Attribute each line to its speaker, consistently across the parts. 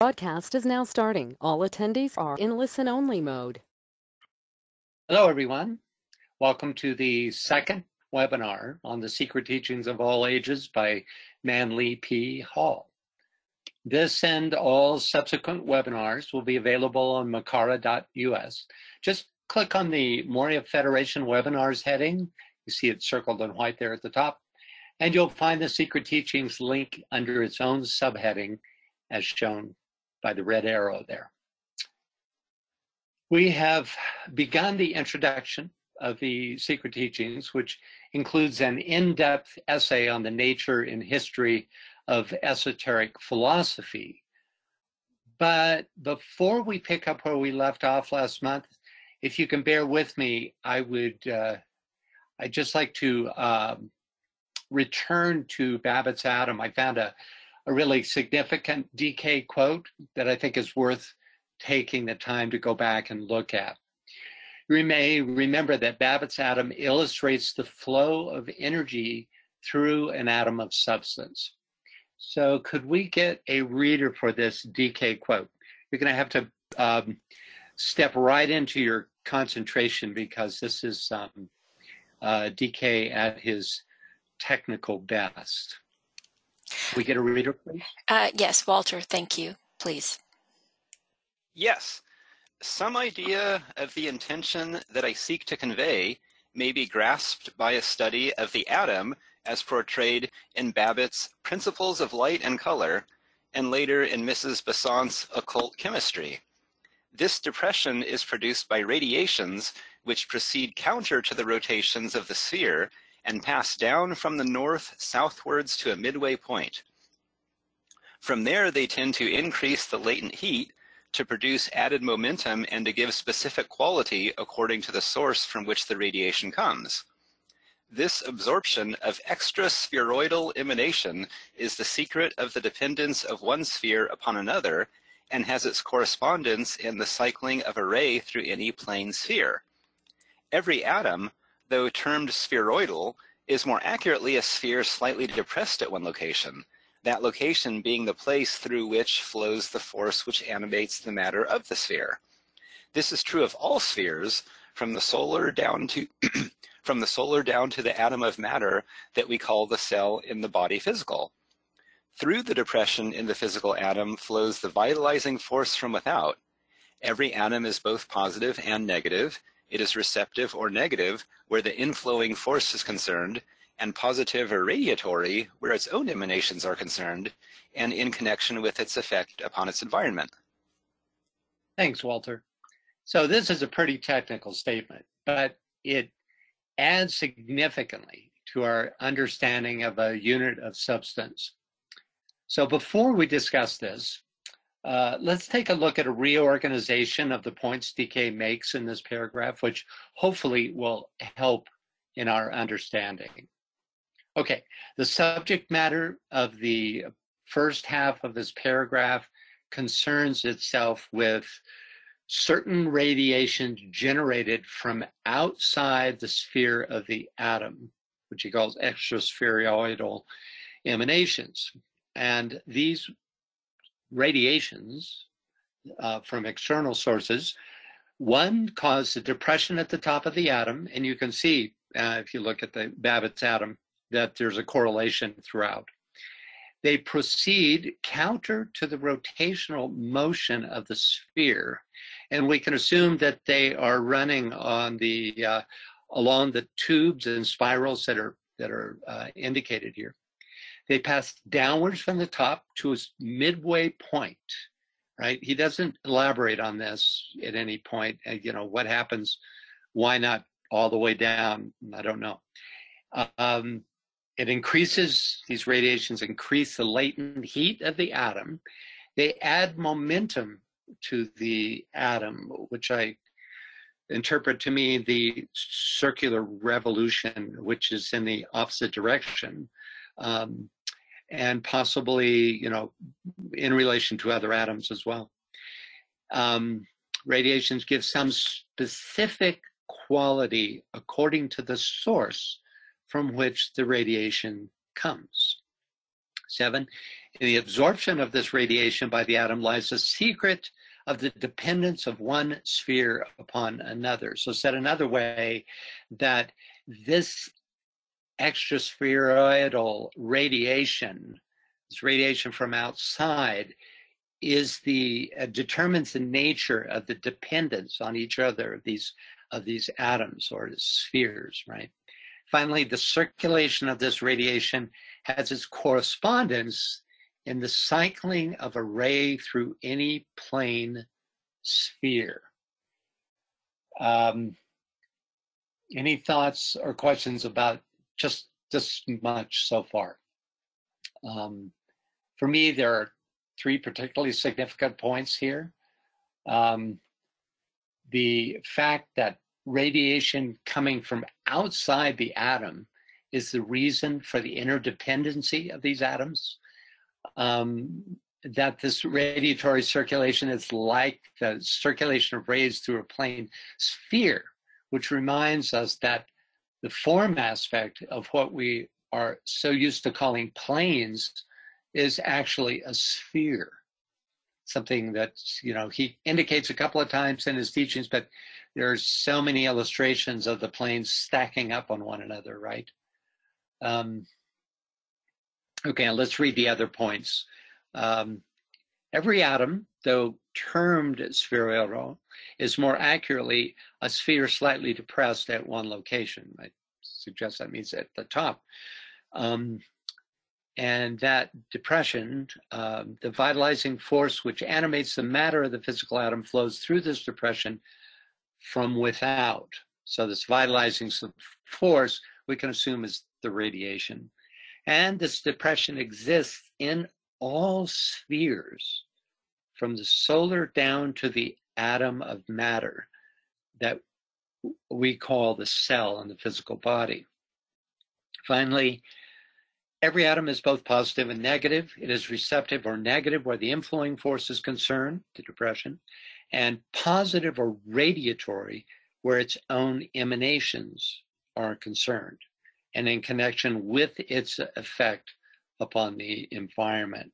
Speaker 1: Broadcast is now starting. All attendees are in listen-only mode.
Speaker 2: Hello, everyone. Welcome to the second webinar on the Secret Teachings of All Ages by Manly P. Hall. This and all subsequent webinars will be available on makara.us. Just click on the Moria Federation webinars heading. You see it circled in white there at the top. And you'll find the Secret Teachings link under its own subheading as shown by the red arrow there. We have begun the introduction of the Secret Teachings, which includes an in-depth essay on the nature and history of esoteric philosophy. But before we pick up where we left off last month, if you can bear with me, I'd just like to return to Babbitt's atom. I found a really significant DK quote that I think is worth taking the time to go back and look at. You may remember that Babbitt's atom illustrates the flow of energy through an atom of substance. So could we get a reader for this DK quote? You're going to have to step right into your concentration because this is DK at his technical best. Can we get a reader, please?
Speaker 3: Yes, Walter, thank you. Please.
Speaker 4: Yes. Some idea of the intention that I seek to convey may be grasped by a study of the atom as portrayed in Babbitt's Principles of Light and Color, and later in Mrs. Besant's Occult Chemistry. This depression is produced by radiations which proceed counter to the rotations of the sphere and pass down from the north southwards to a midway point. From there, they tend to increase the latent heat to produce added momentum and to give specific quality according to the source from which the radiation comes. This absorption of extra spheroidal emanation is the secret of the dependence of one sphere upon another and has its correspondence in the cycling of a ray through any plane sphere. Every atom, though termed spheroidal, is more accurately a sphere slightly depressed at one location, that location being the place through which flows the force which animates the matter of the sphere. This is true of all spheres, from the solar down to the atom of matter that we call the cell in the body physical. Through the depression in the physical atom flows the vitalizing force from without. Every atom is both positive and negative. It is receptive or negative where the inflowing force is concerned, and positive or radiatory where its own emanations are concerned, and in connection with its effect upon its environment.
Speaker 2: Thanks, Walter. So this is a pretty technical statement, but it adds significantly to our understanding of a unit of substance. So before we discuss this, let's take a look at a reorganization of the points DK makes in this paragraph, which hopefully will help in our understanding. Okay, the subject matter of the first half of this paragraph concerns itself with certain radiation generated from outside the sphere of the atom, which he calls extraspheroidal emanations. And these radiations from external sources, one caused a depression at the top of the atom, and you can see if you look at the Babbitt's atom that there's a correlation throughout. They proceed counter to the rotational motion of the sphere, and we can assume that they are running on the along the tubes and spirals that are indicated here. They pass downwards from the top to a midway point, right? He doesn't elaborate on this at any point. You know, what happens, why not all the way down? I don't know. It increases, these radiations increase the latent heat of the atom. They add momentum to the atom, which I interpret to mean the circular revolution, which is in the opposite direction. And possibly, you know, in relation to other atoms as well. Radiations give some specific quality according to the source from which the radiation comes. 7, In the absorption of this radiation by the atom lies the secret of the dependence of one sphere upon another. So said another way, that this extraspheroidal radiation, this radiation from outside, is determines the nature of the dependence on each other of these atoms or spheres, right? Finally, the circulation of this radiation has its correspondence in the cycling of a ray through any plane sphere. Any thoughts or questions about just this much so far? For me, there are three particularly significant points here. The fact that radiation coming from outside the atom is the reason for the interdependency of these atoms. That this radiatory circulation is like the circulation of rays through a plane sphere, which reminds us that the form aspect of what we are so used to calling planes is actually a sphere. Something that, you know, he indicates a couple of times in his teachings, but there's so many illustrations of the planes stacking up on one another, right? Okay, let's read the other points. Every atom, though termed spheroidal, is more accurately a sphere slightly depressed at one location. I suggest that means at the top. And that depression, the vitalizing force which animates the matter of the physical atom, flows through this depression from without. So this vitalizing force we can assume is the radiation. And this depression exists in all spheres, from the solar down to the atom of matter that we call the cell in the physical body. Finally, every atom is both positive and negative. It is receptive or negative where the inflowing force is concerned, the depression, and positive or radiatory where its own emanations are concerned, and in connection with its effect upon the environment.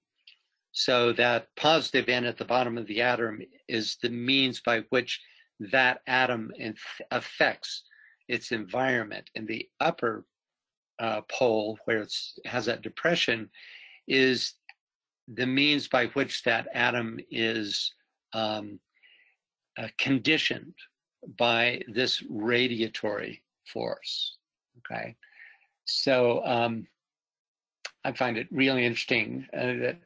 Speaker 2: So that positive N at the bottom of the atom is the means by which that atom affects its environment. And the upper pole, where it has that depression, is the means by which that atom is conditioned by this radiatory force. Okay, so I find it really interesting that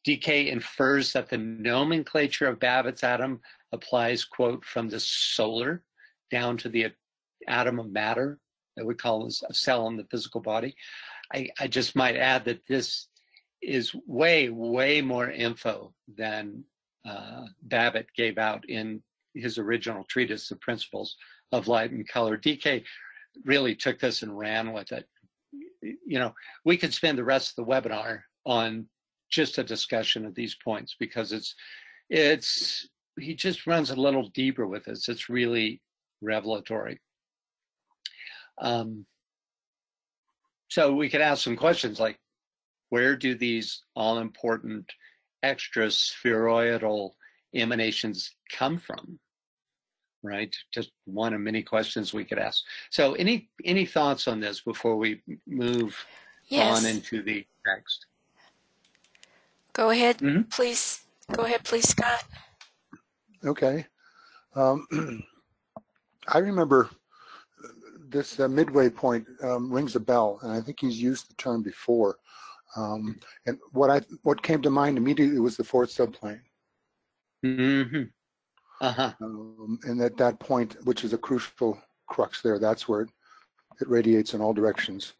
Speaker 2: DK infers that the nomenclature of Babbitt's atom applies, quote, from the solar down to the atom of matter that we call a cell in the physical body. I just might add that this is way, way more info than Babbitt gave out in his original treatise, The Principles of Light and Color. DK really took this and ran with it. You know, we could spend the rest of the webinar on just a discussion of these points, because he just runs a little deeper with this. It's really revelatory. So we could ask some questions like, where do these all-important extraspheroidal emanations come from? Right? Just one of many questions we could ask. So any thoughts on this before we move on into the text?
Speaker 3: Go ahead, please. Go ahead, please, Scott.
Speaker 5: Okay. I remember this midway point rings a bell, and I think he's used the term before. And what came to mind immediately was the fourth subplane.
Speaker 2: Mm-hmm. Uh-huh.
Speaker 5: And at that point, which is a crucial crux there, that's where it radiates in all directions.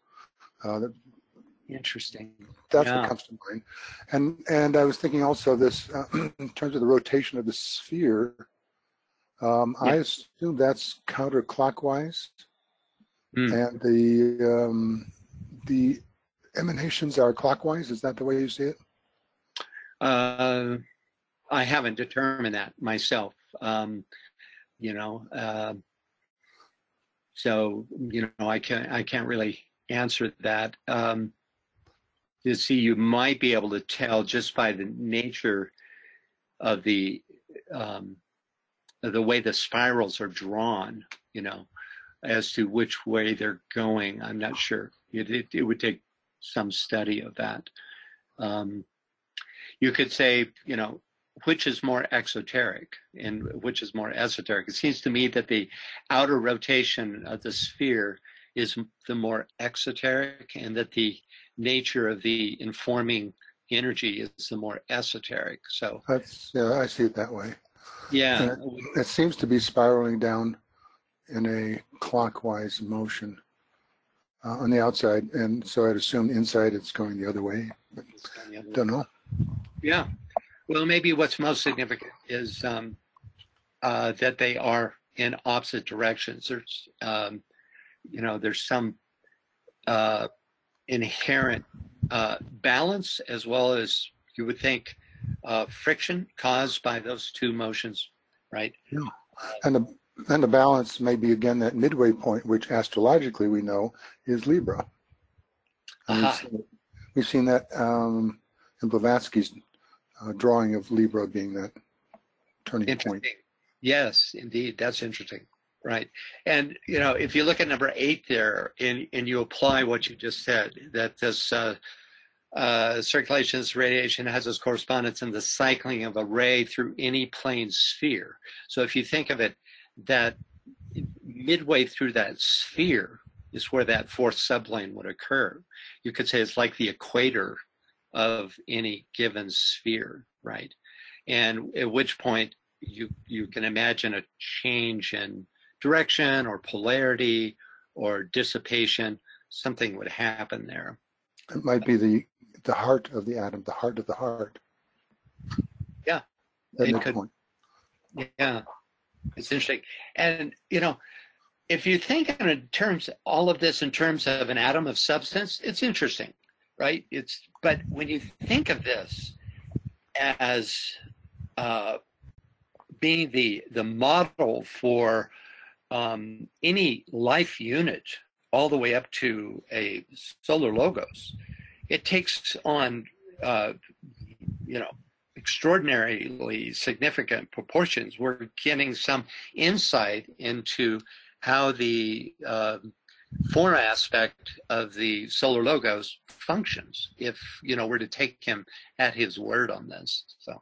Speaker 2: Interesting.
Speaker 5: That's what comes to mind. And I was thinking also this, in terms of the rotation of the sphere, I assume that's counterclockwise. And the emanations are clockwise. Is that the way you see it?
Speaker 2: I haven't determined that myself. You know, so you know, I can't really answer that. you see, you might be able to tell just by the nature of the way the spirals are drawn, as to which way they're going. I'm not sure. It would take some study of that. You could say, which is more exoteric and which is more esoteric. It seems to me that the outer rotation of the sphere is the more exoteric, and that the nature of the informing energy is the more esoteric. So
Speaker 5: I see it that way.
Speaker 2: Yeah.
Speaker 5: It seems to be spiraling down in a clockwise motion on the outside, and so I'd assume inside it's going the other way, but don't know.
Speaker 2: Yeah. Well, maybe what's most significant is that they are in opposite directions. There's some inherent balance, as well as, you would think, friction caused by those two motions, right?
Speaker 5: Yeah. And the balance may be, again, that midway point, which astrologically we know is Libra. We've seen that in Blavatsky's drawing of Libra being that turning point.
Speaker 2: Yes, indeed. That's interesting. Right. And, if you look at number 8 there, and you apply what you just said, that this circulation, this radiation has its correspondence in the cycling of a ray through any plane sphere. So if you think of it, that midway through that sphere is where that fourth subplane would occur. You could say it's like the equator of any given sphere, right? And at which point you can imagine a change in direction or polarity or dissipation. Something would happen there.
Speaker 5: It might be the heart of the atom, the heart of the heart.
Speaker 2: Yeah.
Speaker 5: That midpoint.
Speaker 2: Yeah. It's interesting. And, if you think in terms, all of this in terms of an atom of substance, it's interesting, right? But when you think of this as being the model for any life unit, all the way up to a solar logos, it takes on, extraordinarily significant proportions. We're getting some insight into how the form aspect of the solar logos functions, if, we're to take him at his word on this. So,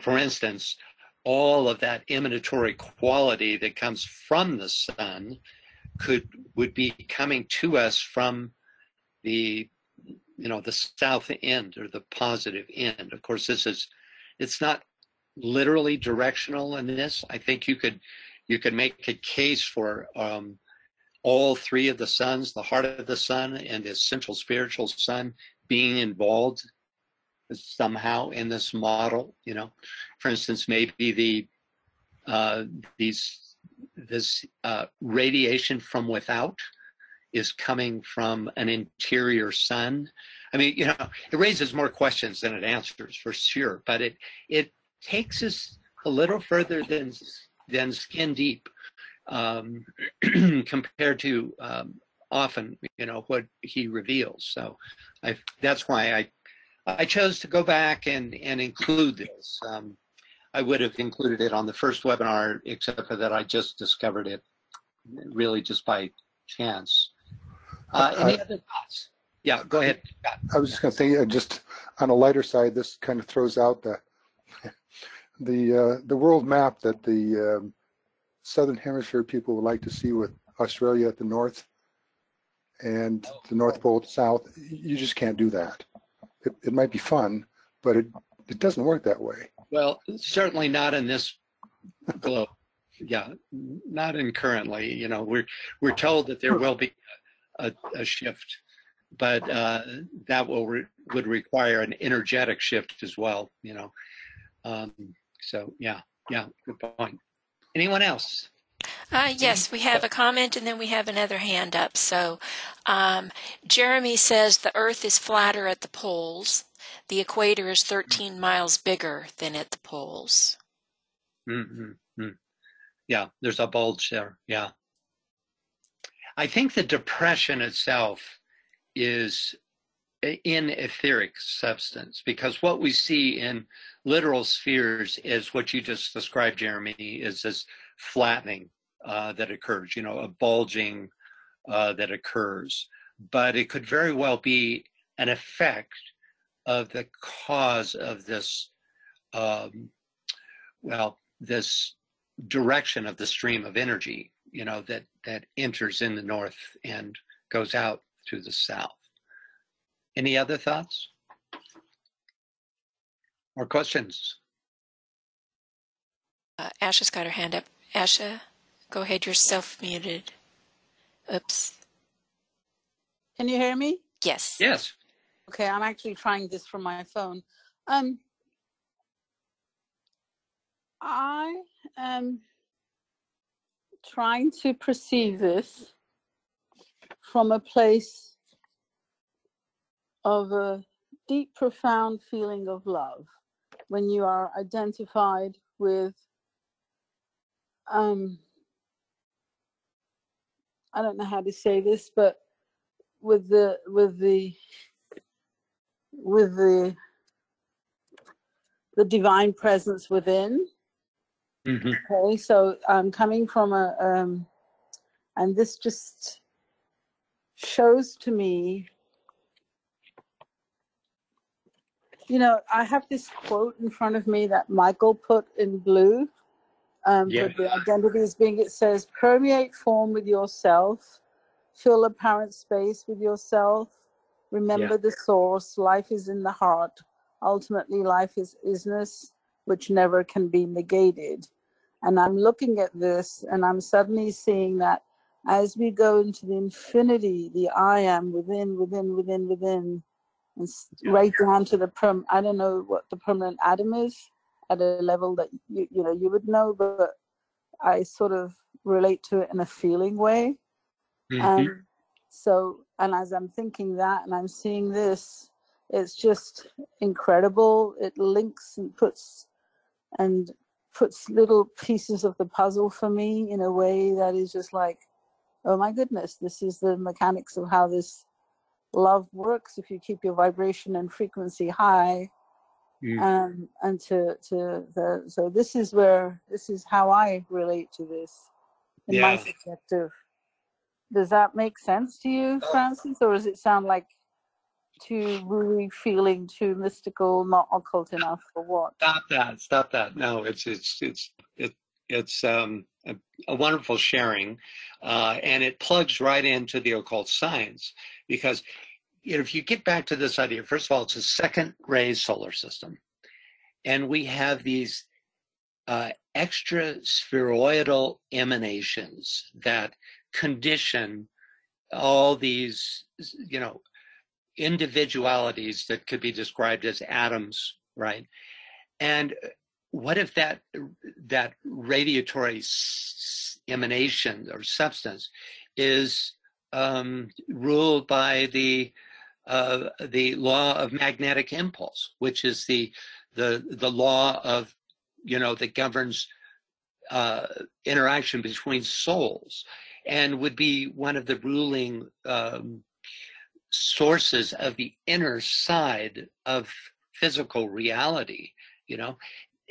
Speaker 2: for instance, all of that emanatory quality that comes from the sun would be coming to us from the south end, or the positive end. Of course, it's not literally directional in this. I think you could make a case for all three of the suns, the heart of the sun and the central spiritual sun, being involved somehow in this model. For instance, maybe this radiation from without is coming from an interior sun. I mean, it raises more questions than it answers, for sure, but it takes us a little further than skin deep, compared to often, what he reveals. So that's why I chose to go back and include this. I would have included it on the first webinar, except for that I just discovered it really just by chance. Any other thoughts? Yeah, go ahead.
Speaker 5: I was just going to say, just on a lighter side, this kind of throws out the world map that the Southern Hemisphere people would like to see, with Australia at the north and the North Pole at the south. You just can't do that. It might be fun, but it doesn't work that way.
Speaker 2: Well, certainly not in this globe. Yeah, not in currently. We're told that there will be a shift, but that would require an energetic shift as well. So yeah, good point. Anyone else?
Speaker 3: Yes, we have a comment, and then we have another hand up. So Jeremy says the Earth is flatter at the poles. The equator is 13 miles bigger than at the poles.
Speaker 2: Mm-hmm. Yeah, there's a bulge there. Yeah. I think the depression itself is in etheric substance, because what we see in literal spheres is what you just described, Jeremy, is this flattening that occurs, a bulging that occurs. But it could very well be an effect of the cause of this, this direction of the stream of energy, that enters in the north and goes out through the south. Any other thoughts or questions?
Speaker 3: Asha's got her hand up. Asha, go ahead. You're self-muted. Oops.
Speaker 6: Can you hear me?
Speaker 3: Yes.
Speaker 2: Yes.
Speaker 6: Okay, I'm actually trying this from my phone. I am trying to perceive this from a place of a deep, profound feeling of love. When you are identified with, I don't know how to say this, but with the divine presence within.
Speaker 2: Mm-hmm.
Speaker 6: Okay, so I'm coming from and this just shows to me, I have this quote in front of me that Michael put in blue. With the identity as being, it says, permeate form with yourself, fill apparent space with yourself, remember the source, life is in the heart, ultimately life is isness, which never can be negated. And I'm looking at this and I'm suddenly seeing that as we go into the infinity, the I am within, and right down to the I don't know what the permanent atom is at a level that you would know, but I sort of relate to it in a feeling way.
Speaker 2: Mm-hmm.
Speaker 6: And as I'm thinking that and I'm seeing this, it's just incredible. It links and puts little pieces of the puzzle for me in a way that is just like, oh my goodness, this is the mechanics of how this love works if you keep your vibration and frequency high. So this is how I relate to this in my perspective. Does that make sense to you, Francis, or does it sound like too really feeling too mystical, not occult enough, or what?
Speaker 2: Stop that. No, it's a wonderful sharing, and it plugs right into the occult science, because if you get back to this idea, first of all, it's a second ray solar system, and we have these extra spheroidal emanations that condition all these, individualities that could be described as atoms, right? And what if that radiatory emanation or substance is ruled by the law of magnetic impulse, which is the law of, that governs interaction between souls, and would be one of the ruling sources of the inner side of physical reality,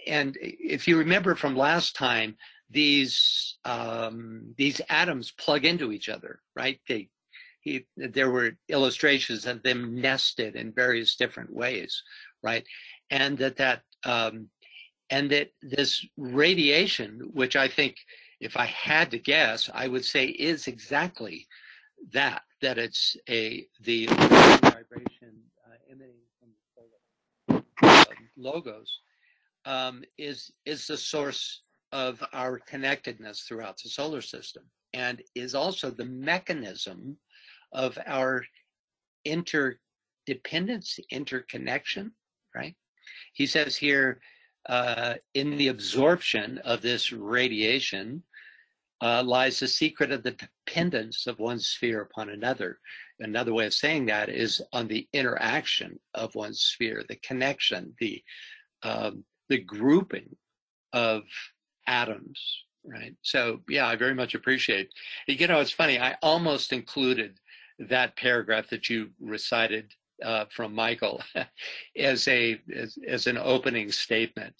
Speaker 2: And if you remember from last time, these atoms plug into each other, right? There were illustrations of them nested in various different ways, right? And that this radiation, which I think, if I had to guess, I would say is exactly that it's the vibration emanating from the logos is the source of our connectedness throughout the solar system, and is also the mechanism of our interdependence, interconnection, right? He says here, in the absorption of this radiation lies the secret of the dependence of one sphere upon another. Another way of saying that is on the interaction of one sphere, the connection, the grouping of atoms, right? So yeah, I very much appreciate. It's funny. I almost included that paragraph that you recited from Michael as an opening statement.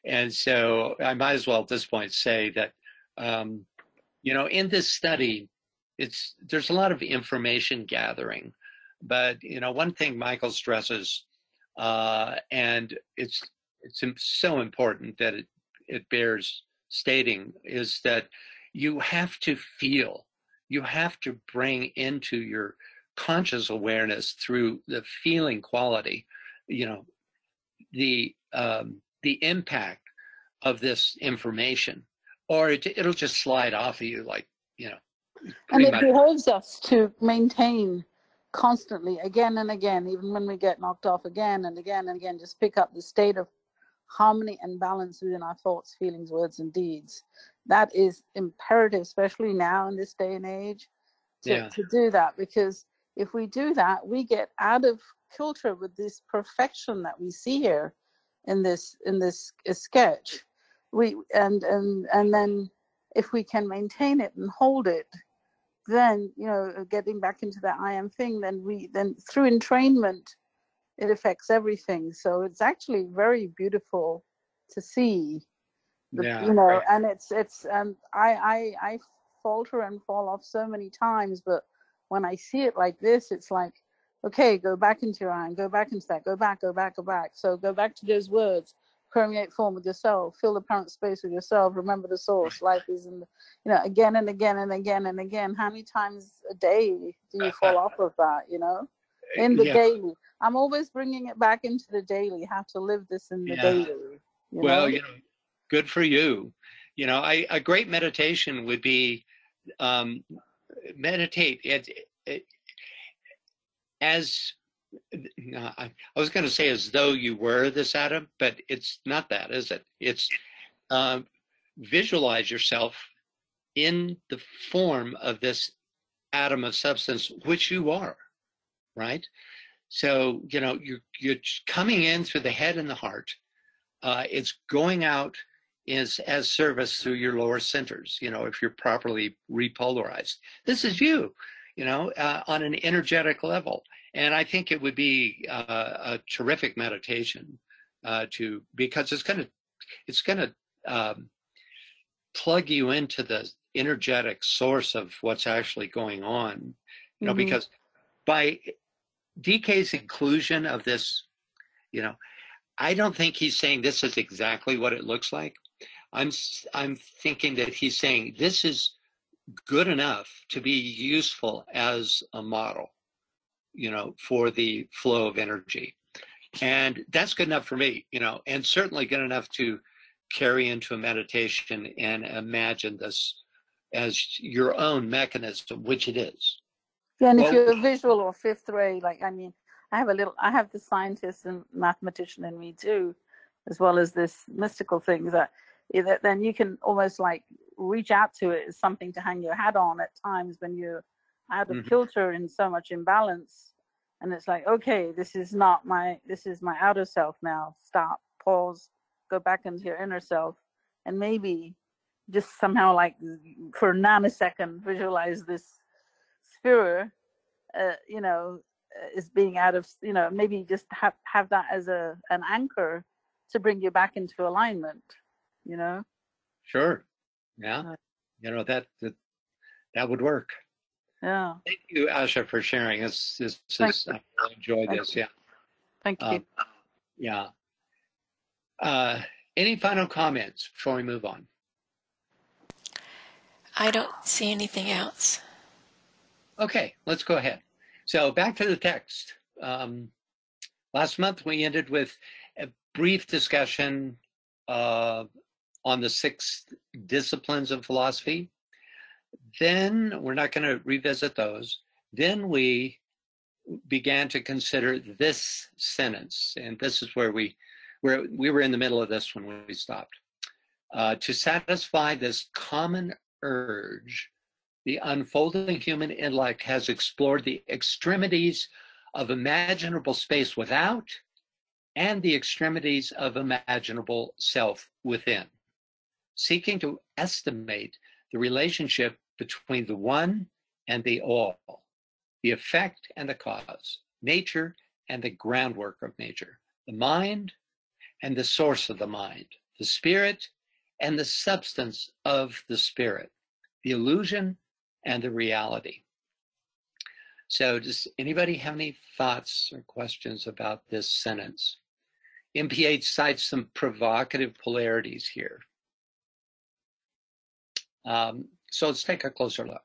Speaker 2: And so I might as well at this point say that, in this study, there's a lot of information gathering, but one thing Michael stresses, and it's so important that it bears stating, is that you have to feel, you have to bring into your conscious awareness through the feeling quality, the impact of this information, or it'll just slide off of you like,
Speaker 6: and it behoves us to maintain constantly, again and again, even when we get knocked off again and again and again, just pick up the state of harmony and balance within our thoughts, feelings, words, and deeds. That is imperative, especially now in this day and age, to do that, because if we do that, we get out of kilter with this perfection that we see here in this sketch. And then if we can maintain it and hold it, then getting back into that I am thing, then through entrainment, it affects everything. So it's actually very beautiful to see,
Speaker 2: right.
Speaker 6: And it's I falter and fall off so many times, but when I see it like this, it's like, okay, go back into your eye, go back into that, go back. So go back to those words, permeate form with yourself, fill the apparent space with yourself, remember the source, life is in the, again and again and again and again. How many times a day do you fall off of that, in the daily? I'm always bringing it back into the daily, how to live this in the daily.
Speaker 2: Well, good for you. A great meditation would be meditate as I was going to say as though you were this atom, but it's not that, is it? It's visualize yourself in the form of this atom of substance, which you are, right? So, you're coming in through the head and the heart. It's going out as service through your lower centers, if you're properly repolarized. This is you, on an energetic level. And I think it would be a terrific meditation because it's gonna plug you into the energetic source of what's actually going on, because by DK's inclusion of this, I don't think he's saying this is exactly what it looks like. I'm thinking that he's saying this is good enough to be useful as a model, for the flow of energy. And that's good enough for me, and certainly good enough to carry into a meditation and imagine this as your own mechanism, which it is.
Speaker 6: Yeah, and if you're a visual or fifth ray, I have the scientist and mathematician in me too, as well as this mystical thing that then you can almost reach out to it as something to hang your hat on at times when you're out of kilter and so much imbalance. And it's like, okay, this is my outer self now. Stop, pause, go back into your inner self, and maybe just somehow for a nanosecond visualize this sphere, is being out of, maybe just have that as an anchor to bring you back into alignment,
Speaker 2: Sure. Yeah. That would work.
Speaker 6: Yeah.
Speaker 2: Thank you, Asha, for sharing. I really enjoyed this. Yeah.
Speaker 6: Thank you.
Speaker 2: Yeah. Any final comments before we move on?
Speaker 3: I don't see anything else.
Speaker 2: Okay, let's go ahead. So back to the text. Last month we ended with a brief discussion on the 6 disciplines of philosophy. Then we're not going to revisit those. Then we began to consider this sentence, and this is where we were in the middle of this when we stopped. To satisfy this common urge, the unfolding human intellect has explored the extremities of imaginable space without and the extremities of imaginable self within, seeking to estimate the relationship between the one and the all. the effect and the cause, nature and the groundwork of nature, the mind and the source of the mind, the spirit and the substance of the spirit, the illusion and the reality. So does anybody have any thoughts or questions about this sentence? MPH cites some provocative polarities here. So let's take a closer look.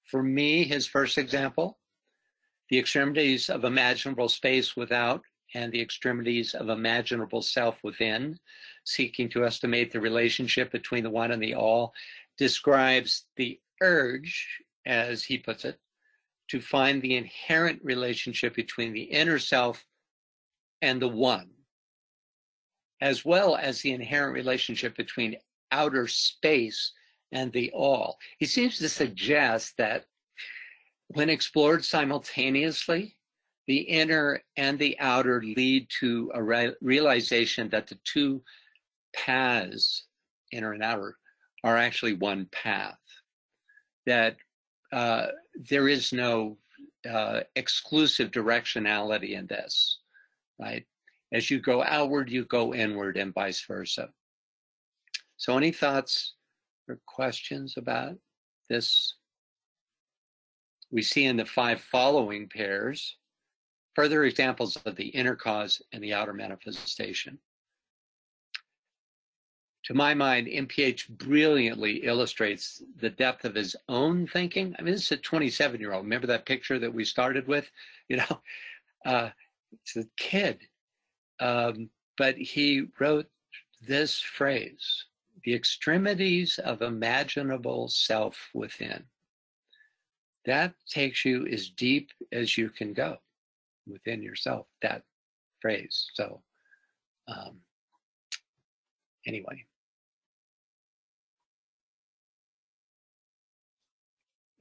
Speaker 2: For me, his first example, the extremities of imaginable space without and the extremities of imaginable self within, seeking to estimate the relationship between the one and the all, describes the urge, as he puts it, to find the inherent relationship between the inner self and the one, as well as the inherent relationship between outer space and the all. He seems to suggest that when explored simultaneously, the inner and the outer lead to a realization that the two paths, inner and outer, are actually one path, that there is no exclusive directionality in this, right? As you go outward, you go inward, and vice versa. So any thoughts or questions about this? We see in the 5 following pairs further examples of the inner cause and the outer manifestation. To my mind, MPH brilliantly illustrates the depth of his own thinking. I mean, this is a 27-year-old. Remember that picture that we started with? You know, it's a kid. But he wrote this phrase, the extremities of imaginable self within. That takes you as deep as you can go within yourself, that phrase. So anyway.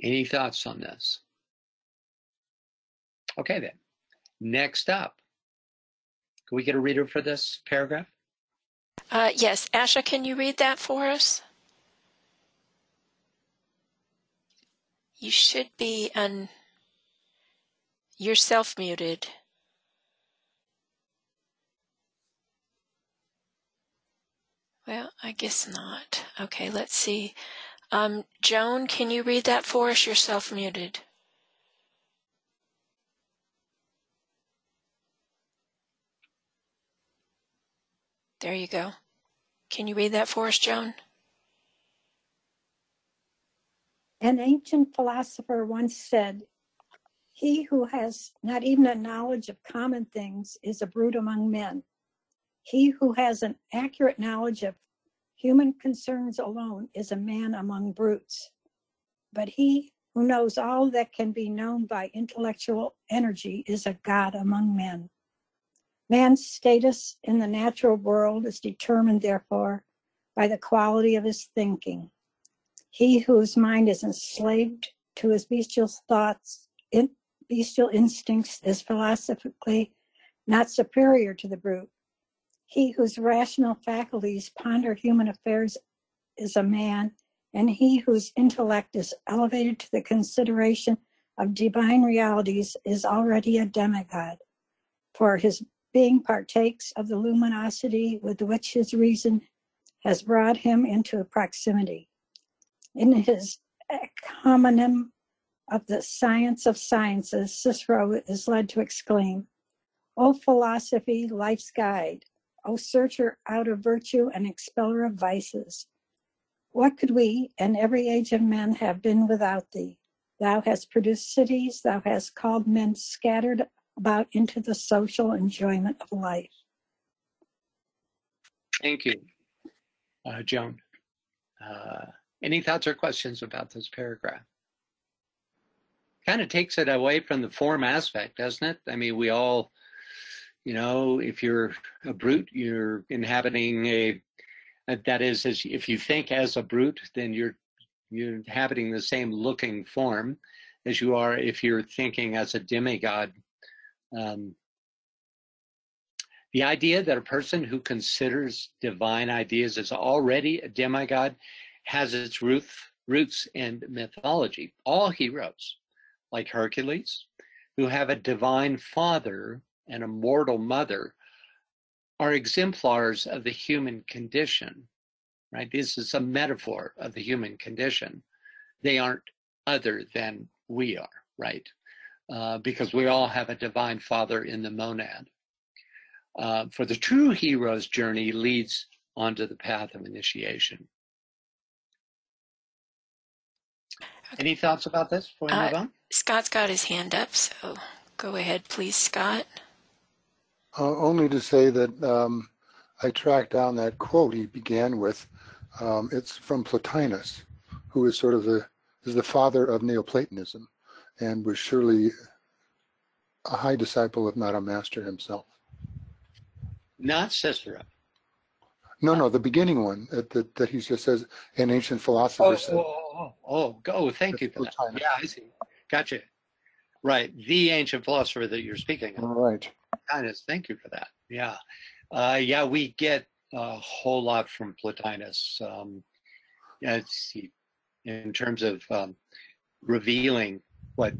Speaker 2: Any thoughts on this? Okay then, next up. Can we get a reader for this paragraph?
Speaker 3: Yes, Asha, can you read that for us? You should be you're self-muted. Well, I guess not. Okay, let's see. Joan, can you read that for us? You're self-muted. There you go. Can you read that for us, Joan?
Speaker 7: An ancient philosopher once said, "He who has not even a knowledge of common things is a brute among men. He who has an accurate knowledge of human concerns alone is a man among brutes. But he who knows all that can be known by intellectual energy is a god among men. Man's status in the natural world is determined, therefore, by the quality of his thinking. He whose mind is enslaved to his bestial thoughts, bestial instincts, is philosophically not superior to the brute. He whose rational faculties ponder human affairs is a man, and he whose intellect is elevated to the consideration of divine realities is already a demigod, for his being partakes of the luminosity with which his reason has brought him into proximity. In his encomium of the science of sciences, Cicero is led to exclaim, "O philosophy, life's guide, O searcher out of virtue and expeller of vices. What could we and every age of men have been without thee? Thou hast produced cities, thou hast called men scattered about into the social enjoyment of life."
Speaker 2: Thank you, Joan. Any thoughts or questions about this paragraph? Kind of takes it away from the form aspect, doesn't it? I mean, we all, you know, if you're a brute, you're inhabiting that is, if you think as a brute, then you're inhabiting the same looking form as you are if you're thinking as a demigod. The idea that a person who considers divine ideas as already a demigod has its roots in mythology. All heroes like Hercules, who have a divine father and a mortal mother, are exemplars of the human condition, right? This is a metaphor of the human condition. They aren't other than we are, right? Because we all have a divine father in the monad. For the true hero's journey leads onto the path of initiation. Any thoughts about this before we move on?
Speaker 3: Scott's got his hand up, so go ahead, please, Scott.
Speaker 5: Only to say that I tracked down that quote he began with. It's from Plotinus, who is sort of the father of Neoplatonism, and was surely a high disciple, if not a master himself.
Speaker 2: Not Cicero.
Speaker 5: No, the beginning one that he just says an ancient philosopher said.
Speaker 2: Thank you for that. Yeah, I see. Gotcha. Right, the ancient philosopher that you're speaking of.
Speaker 5: All right.
Speaker 2: Plotinus, thank you for that. Yeah, we get a whole lot from Plotinus. In terms of revealing what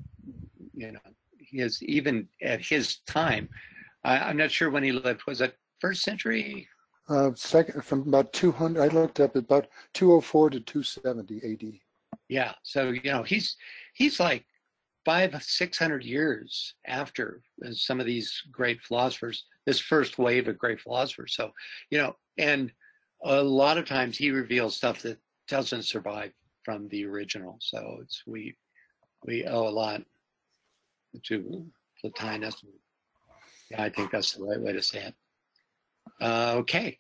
Speaker 2: he is, even at his time. I'm not sure when he lived. Was it first century?
Speaker 5: Second, from about 200. I looked up about 204 to 270 AD.
Speaker 2: Yeah, so he's like 500-600 years after some of these great philosophers, this first wave of great philosophers. So, and a lot of times he reveals stuff that doesn't survive from the original. So we owe a lot to Plotinus. Yeah, I think that's the right way to say it. Okay,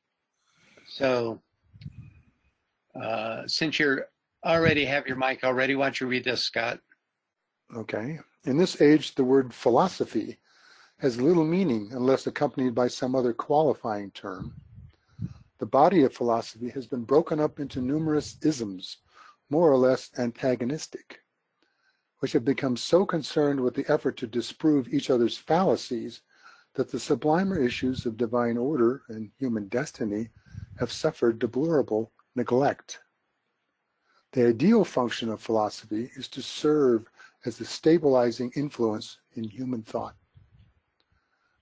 Speaker 2: so since you already have your mic already, why don't you read this, Scott?
Speaker 5: Okay. In this age, the word philosophy has little meaning unless accompanied by some other qualifying term. The body of philosophy has been broken up into numerous isms, more or less antagonistic, which have become so concerned with the effort to disprove each other's fallacies that the sublimer issues of divine order and human destiny have suffered deplorable neglect. The ideal function of philosophy is to serve as the stabilizing influence in human thought.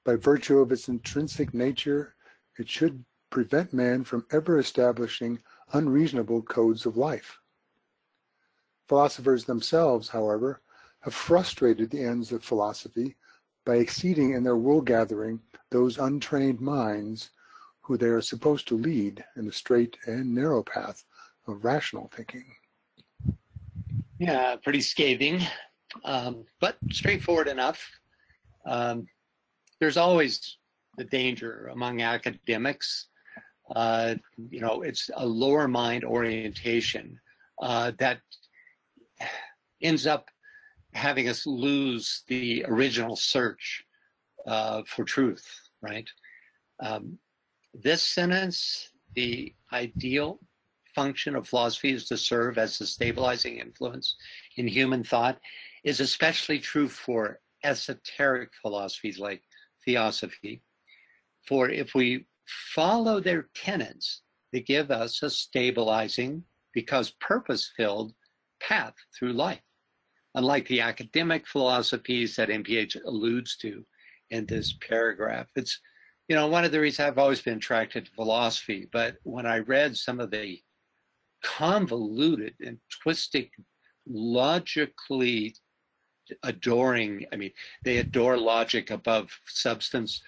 Speaker 5: By virtue of its intrinsic nature, it should prevent man from ever establishing unreasonable codes of life. Philosophers themselves, however, have frustrated the ends of philosophy by exceeding in their wool-gathering those untrained minds who they are supposed to lead in the straight and narrow path of rational thinking.
Speaker 2: Yeah, pretty scathing, but straightforward enough. There's always the danger among academics. It's a lower mind orientation that ends up having us lose the original search for truth, right? This sentence, the ideal function of philosophy is to serve as a stabilizing influence in human thought, is especially true for esoteric philosophies like theosophy. For if we follow their tenets, they give us a stabilizing, because purpose-filled, path through life. Unlike the academic philosophies that MPH alludes to in this paragraph. It's, one of the reasons I've always been attracted to philosophy, but when I read some of the convoluted and twisted, logically adoring, they adore logic above substance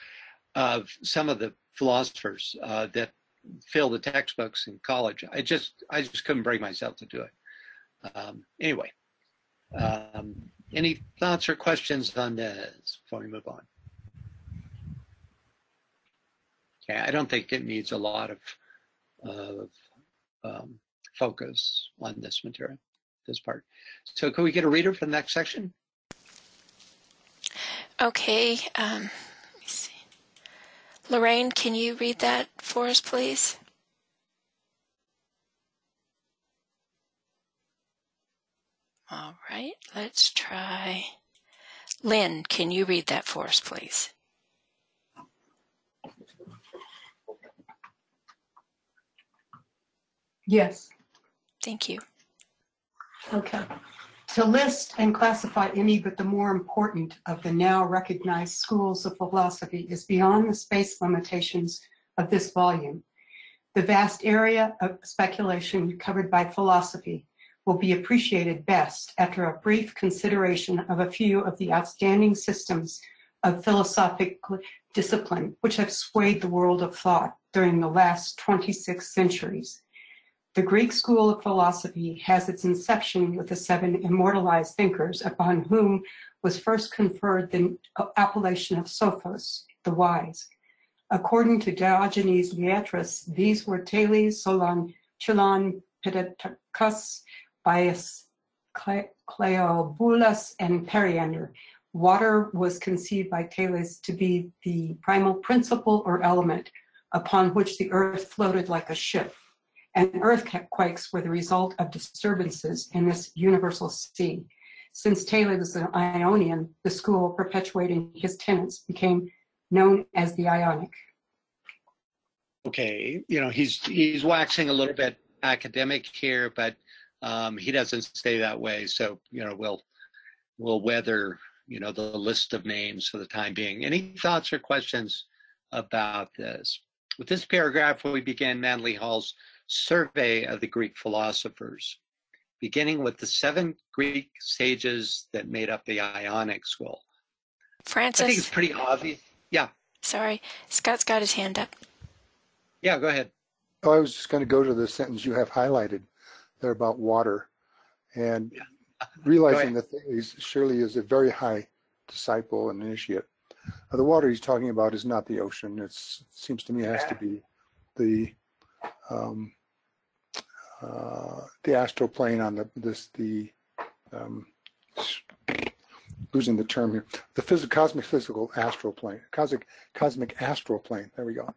Speaker 2: of some of the philosophers that fill the textbooks in college. I just couldn't bring myself to do it. Anyway, any thoughts or questions on this before we move on? Okay, I don't think it needs a lot of focus on this material, this part. So can we get a reader for the next section?
Speaker 3: Okay, let me see. Lorraine, can you read that for us, please? All right, let's try. Lynn, can you read that for us, please?
Speaker 6: Yes.
Speaker 3: Thank you.
Speaker 6: Okay.
Speaker 8: To list and classify any but the more important of the now recognized schools of philosophy is beyond the space limitations of this volume. The vast area of speculation covered by philosophy will be appreciated best after a brief consideration of a few of the outstanding systems of philosophic discipline which have swayed the world of thought during the last 26 centuries. The Greek school of philosophy has its inception with the 7 immortalized thinkers upon whom was first conferred the appellation of Sophos, the wise. According to Diogenes Laertius, these were Thales, Solon, Chilon, Pittacus, Bias, Cleobulus, and Periander. Water was conceived by Thales to be the primal principle or element upon which the earth floated like a ship, and earthquakes were the result of disturbances in this universal sea. Since Thales was an Ionian, the school perpetuating his tenets became known as the Ionic.
Speaker 2: Okay, he's waxing a little bit academic here, but he doesn't stay that way. So we'll weather the list of names for the time being. Any thoughts or questions about this? With this paragraph, we begin Manly Hall's survey of the Greek philosophers, beginning with the 7 Greek sages that made up the Ionic school.
Speaker 3: Francis?
Speaker 2: I think it's pretty obvious. Yeah.
Speaker 3: Sorry, Scott's got his hand up.
Speaker 2: Yeah, go ahead.
Speaker 5: Oh, I was just going to go to the sentence you have highlighted there about water, and realizing that Thales surely is a very high disciple and initiate. The water he's talking about is not the ocean. It seems to me it has to be the astral plane on losing the term here. The cosmic physical astral plane, cosmic astral plane. There we go.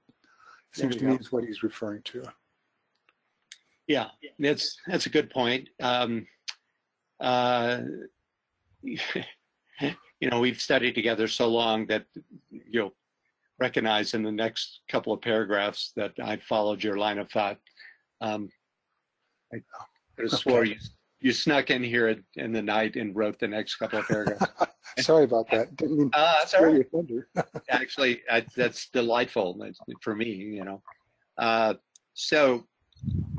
Speaker 5: Seems to me is what he's referring to.
Speaker 2: Yeah, that's a good point. We've studied together so long that you'll recognize in the next couple of paragraphs that I followed your line of thought. I swore you snuck in here in the night and wrote the next couple of paragraphs.
Speaker 5: Sorry about that. Didn't mean
Speaker 2: sorry.
Speaker 5: Thunder.
Speaker 2: Actually, that's delightful for me. So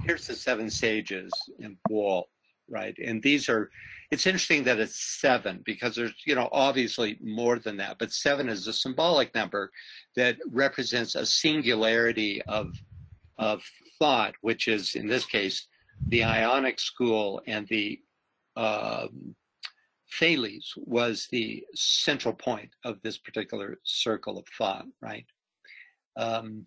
Speaker 2: here's the 7 sages in Wall, right? And it's interesting that it's 7 because there's, obviously more than that, but 7 is a symbolic number that represents a singularity of thought, which is, in this case, the Ionic school, and the Thales was the central point of this particular circle of thought, right? And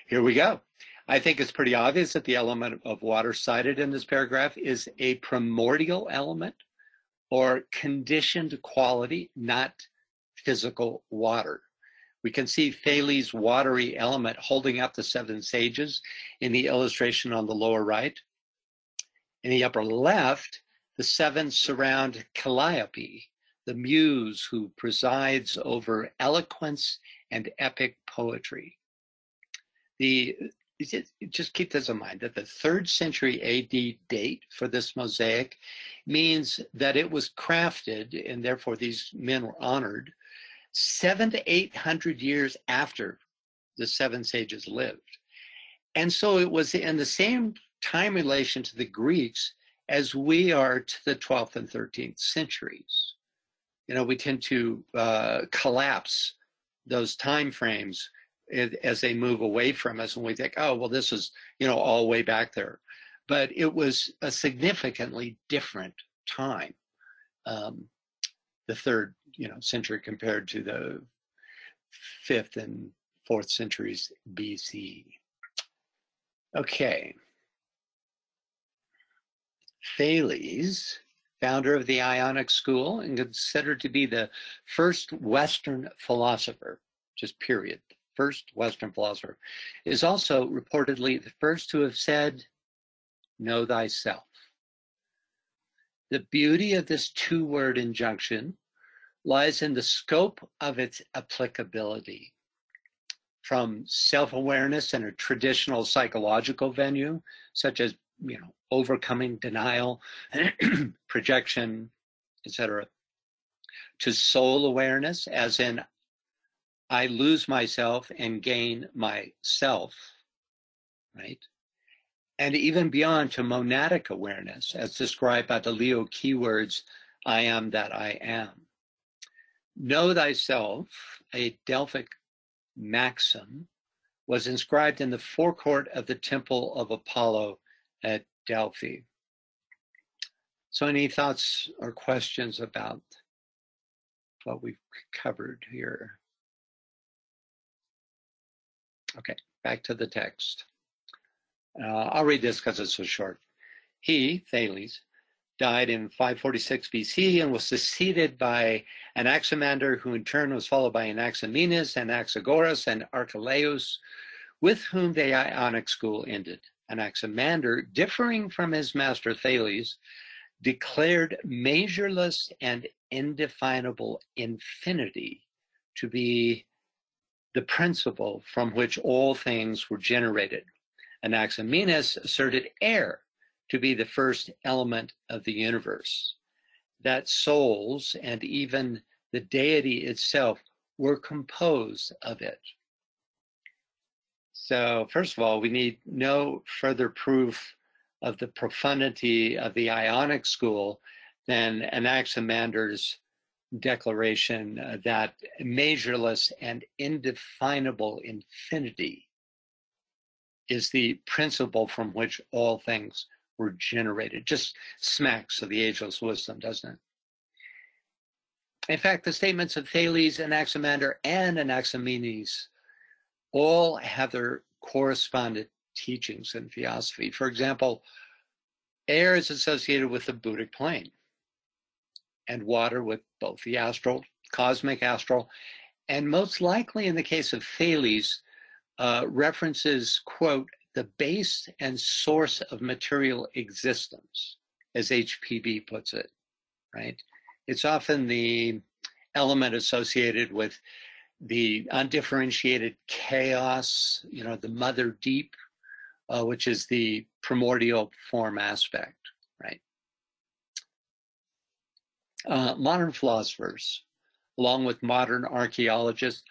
Speaker 2: here we go. I think it's pretty obvious that the element of water cited in this paragraph is a primordial element or conditioned quality, not physical water. We can see Thales' watery element holding up the 7 sages in the illustration on the lower right. In the upper left, the 7 surround Calliope, the muse who presides over eloquence and epic poetry. Just keep this in mind, that the 3rd century AD date for this mosaic means that it was crafted, and therefore these men were honored, 700 to 800 years after the 7 sages lived. And so it was in the same time relation to the Greeks as we are to the 12th and 13th centuries. We tend to collapse those time frames as they move away from us, and we think, oh, well, this is, all way back there. But it was a significantly different time, the 3rd century compared to the 5th and 4th centuries BC. Okay. Thales, founder of the Ionic school and considered to be the first Western philosopher, just period, first Western philosopher, is also reportedly the first to have said, "Know thyself." The beauty of this 2-word injunction lies in the scope of its applicability. From self-awareness in a traditional psychological venue, such as overcoming denial, projection, etc., to soul awareness, as in I lose myself and gain myself, right? And even beyond to monadic awareness, as described by the Leo keywords, I am that I am. Know thyself, a Delphic maxim, was inscribed in the forecourt of the Temple of Apollo at Delphi. So any thoughts or questions about what we've covered here? Okay, back to the text. I'll read this because it's so short. He, Thales, died in 546 BC and was succeeded by Anaximander, who in turn was followed by Anaximenes, Anaxagoras, and Archelaus, with whom the Ionic school ended. Anaximander, differing from his master Thales, declared measureless and indefinable infinity to be the principle from which all things were generated. Anaximenes asserted air to be the first element of the universe, that souls and even the deity itself were composed of it. So first of all, we need no further proof of the profundity of the Ionic school than Anaximander's declaration that measureless and indefinable infinity is the principle from which all things were generated. Just smacks of the ageless wisdom, doesn't it? In fact, the statements of Thales, Anaximander, and Anaximenes all have their correspondent teachings in theosophy. For example, air is associated with the Buddhic plane, and water with both the astral, cosmic astral, and most likely in the case of Thales, references, quote, the base and source of material existence, as HPB puts it, right? It's often the element associated with the undifferentiated chaos, the mother deep, which is the primordial form aspect, right? Modern philosophers, along with modern archaeologists,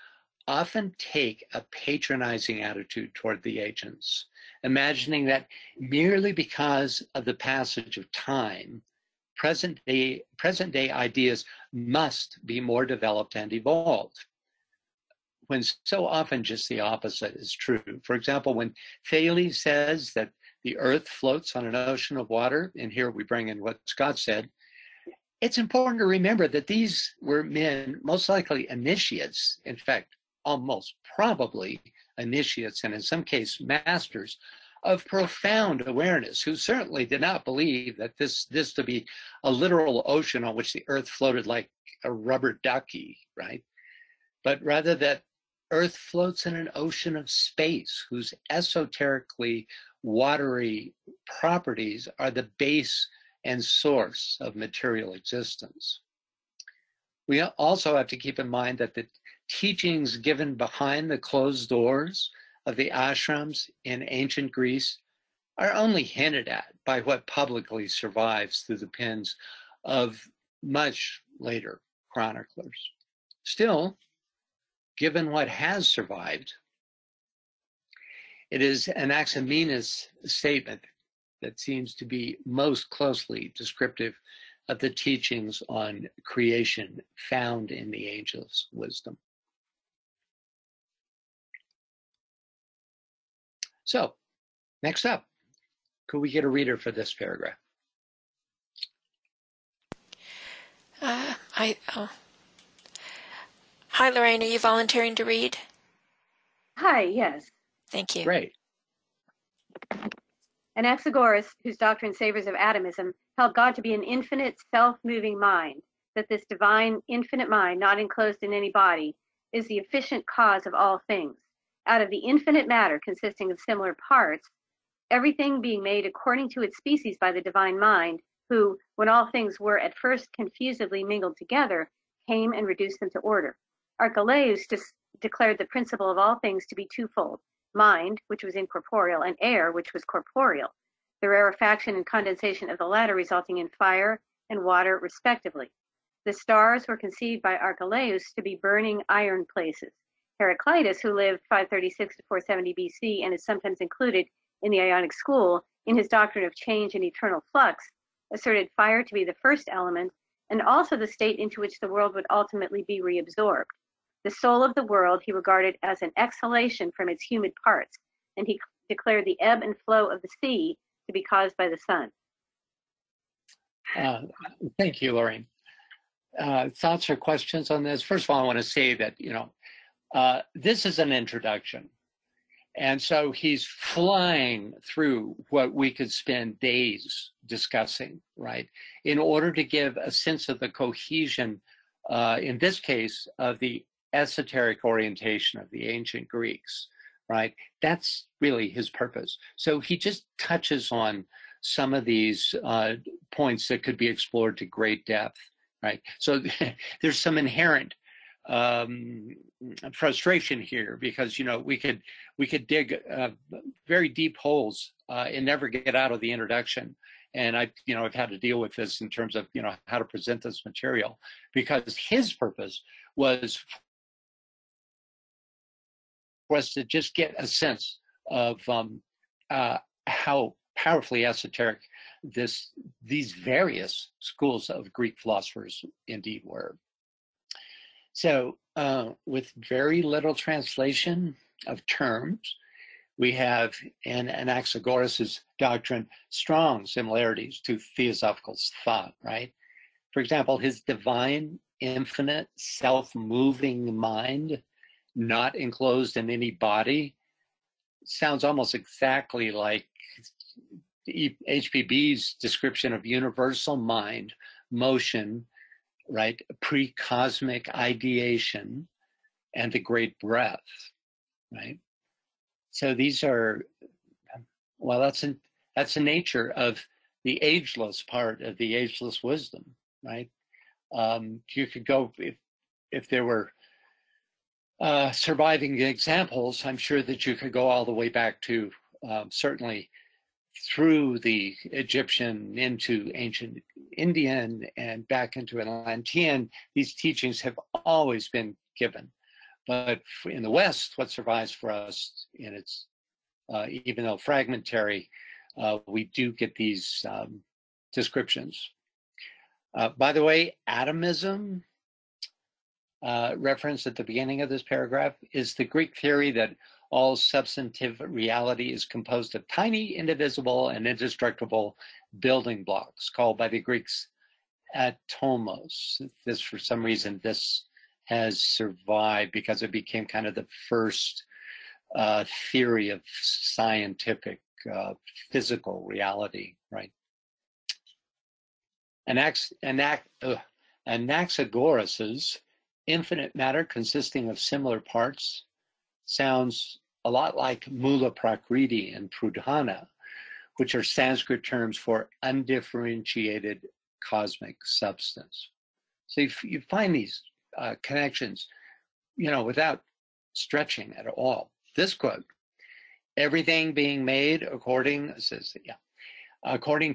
Speaker 2: often take a patronizing attitude toward the ancients, imagining that merely because of the passage of time, present day ideas must be more developed and evolved, when so often just the opposite is true. For example, when Thales says that the earth floats on an ocean of water, and here we bring in what Scott said, it's important to remember that these were men, most likely initiates, in fact, almost probably initiates, and in some cases masters of profound awareness, who certainly did not believe that this to be a literal ocean on which the earth floated like a rubber ducky, right? But rather that earth floats in an ocean of space whose esoterically watery properties are the base and source of material existence. We also have to keep in mind that the teachings given behind the closed doors of the ashrams in ancient Greece are only hinted at by what publicly survives through the pens of much later chroniclers. Still, given what has survived, it is Anaximenes' statement that seems to be most closely descriptive of the teachings on creation found in the angels' wisdom. So, next up, could we get a reader for this paragraph?
Speaker 3: Hi, Lorraine, are you volunteering to read?
Speaker 9: Hi, yes.
Speaker 3: Thank you.
Speaker 2: Great.
Speaker 9: Anaxagoras, whose doctrine savors of atomism, held God to be an infinite, self-moving mind, that this divine, infinite mind, not enclosed in any body, is the efficient cause of all things. Out of the infinite matter consisting of similar parts, everything being made according to its species by the divine mind, who, when all things were at first confusedly mingled together, came and reduced them to order. Archelaus declared the principle of all things to be twofold: mind, which was incorporeal, and air, which was corporeal. the rarefaction and condensation of the latter resulting in fire and water, respectively. The stars were conceived by Archelaus to be burning iron places. Heraclitus, who lived 536 to 470 BC and is sometimes included in the Ionic school, in his doctrine of change and eternal flux, asserted fire to be the first element and also the state into which the world would ultimately be reabsorbed. The soul of the world he regarded as an exhalation from its humid parts, and he declared the ebb and flow of the sea to be caused by the sun.
Speaker 2: Thank you, Lorraine. Thoughts or questions on this? First of all, I want to say that, this is an introduction. And so he's flying through what we could spend days discussing, right, in order to give a sense of the cohesion, in this case, of the esoteric orientation of the ancient Greeks, right? That's really his purpose. So he just touches on some of these points that could be explored to great depth, right? So there's some inherent frustration here because we could dig very deep holes and never get out of the introduction. And I've had to deal with this in terms of how to present this material, because his purpose was for us to just get a sense of how powerfully esoteric these various schools of Greek philosophers indeed were. So with very little translation of terms, we have in Anaxagoras' doctrine strong similarities to theosophical thought, right? For example, his divine, infinite, self-moving mind, not enclosed in any body, sounds almost exactly like HPB's description of universal mind, motion, right, pre-cosmic ideation, and the great breath, right? So these are, well, that's the nature of the ageless part of the ageless wisdom, right? You could go, if there were surviving examples, I'm sure that you could go all the way back to certainly through the Egyptian into ancient Indian and back into Atlantean. These teachings have always been given. But in the West, what survives for us, in its, even though fragmentary, we do get these descriptions. By the way, atomism, referenced at the beginning of this paragraph, is the Greek theory that all substantive reality is composed of tiny, indivisible, and indestructible building blocks called by the Greeks atomos. This, for some reason, this has survived because it became kind of the first theory of scientific physical reality, right? Anaxagoras' infinite matter consisting of similar parts sounds a lot like Mula Prakriti and Pradhana, which are Sanskrit terms for undifferentiated cosmic substance. So you find these connections, without stretching at all. This quote, everything being made according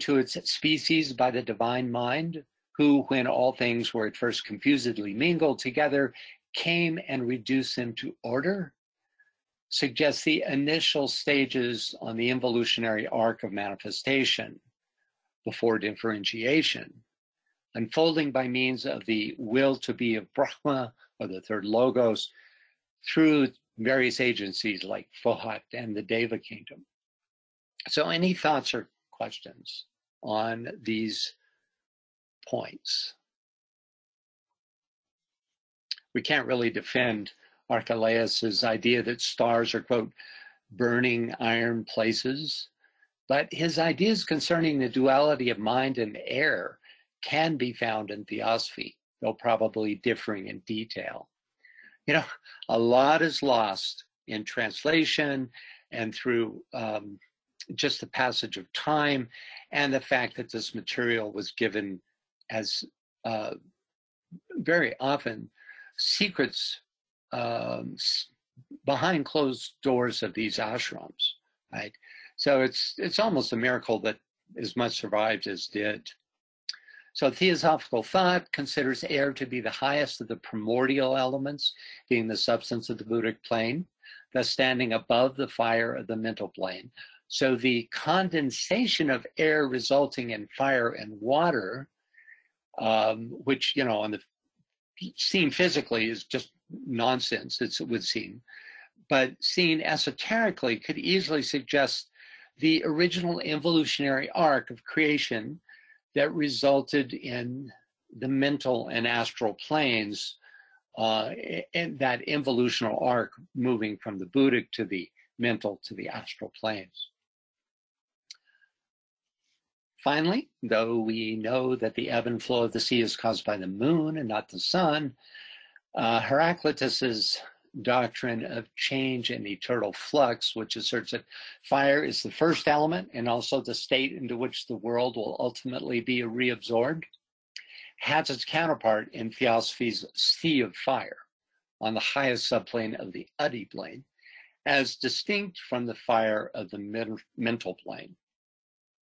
Speaker 2: to its species by the divine mind, who, when all things were at first confusedly mingled together, came and reduced them to order, suggests the initial stages on the involutionary arc of manifestation before differentiation, unfolding by means of the will to be of Brahma, or the third logos, through various agencies like Fohat and the Deva kingdom. So any thoughts or questions on these points? We can't really defend Archelaus's idea that stars are, quote, burning iron places, but his ideas concerning the duality of mind and air can be found in theosophy, though probably differing in detail. A lot is lost in translation and through just the passage of time and the fact that this material was given as very often secrets behind closed doors of these ashrams, right? So it's almost a miracle that as much survived as did. So theosophical thought considers air to be the highest of the primordial elements, being the substance of the Buddhic plane, thus standing above the fire of the mental plane. So the condensation of air resulting in fire and water, which, you know, on the seen physically is just nonsense, it would seem, but seen esoterically could easily suggest the original evolutionary arc of creation that resulted in the mental and astral planes, and that evolutional arc moving from the Buddhic to the mental to the astral planes. Finally, though we know that the ebb and flow of the sea is caused by the moon and not the sun, Heraclitus's doctrine of change and eternal flux, which asserts that fire is the first element and also the state into which the world will ultimately be reabsorbed, has its counterpart in Theosophy's sea of fire on the highest subplane of the Uddhi plane, as distinct from the fire of the mental plane.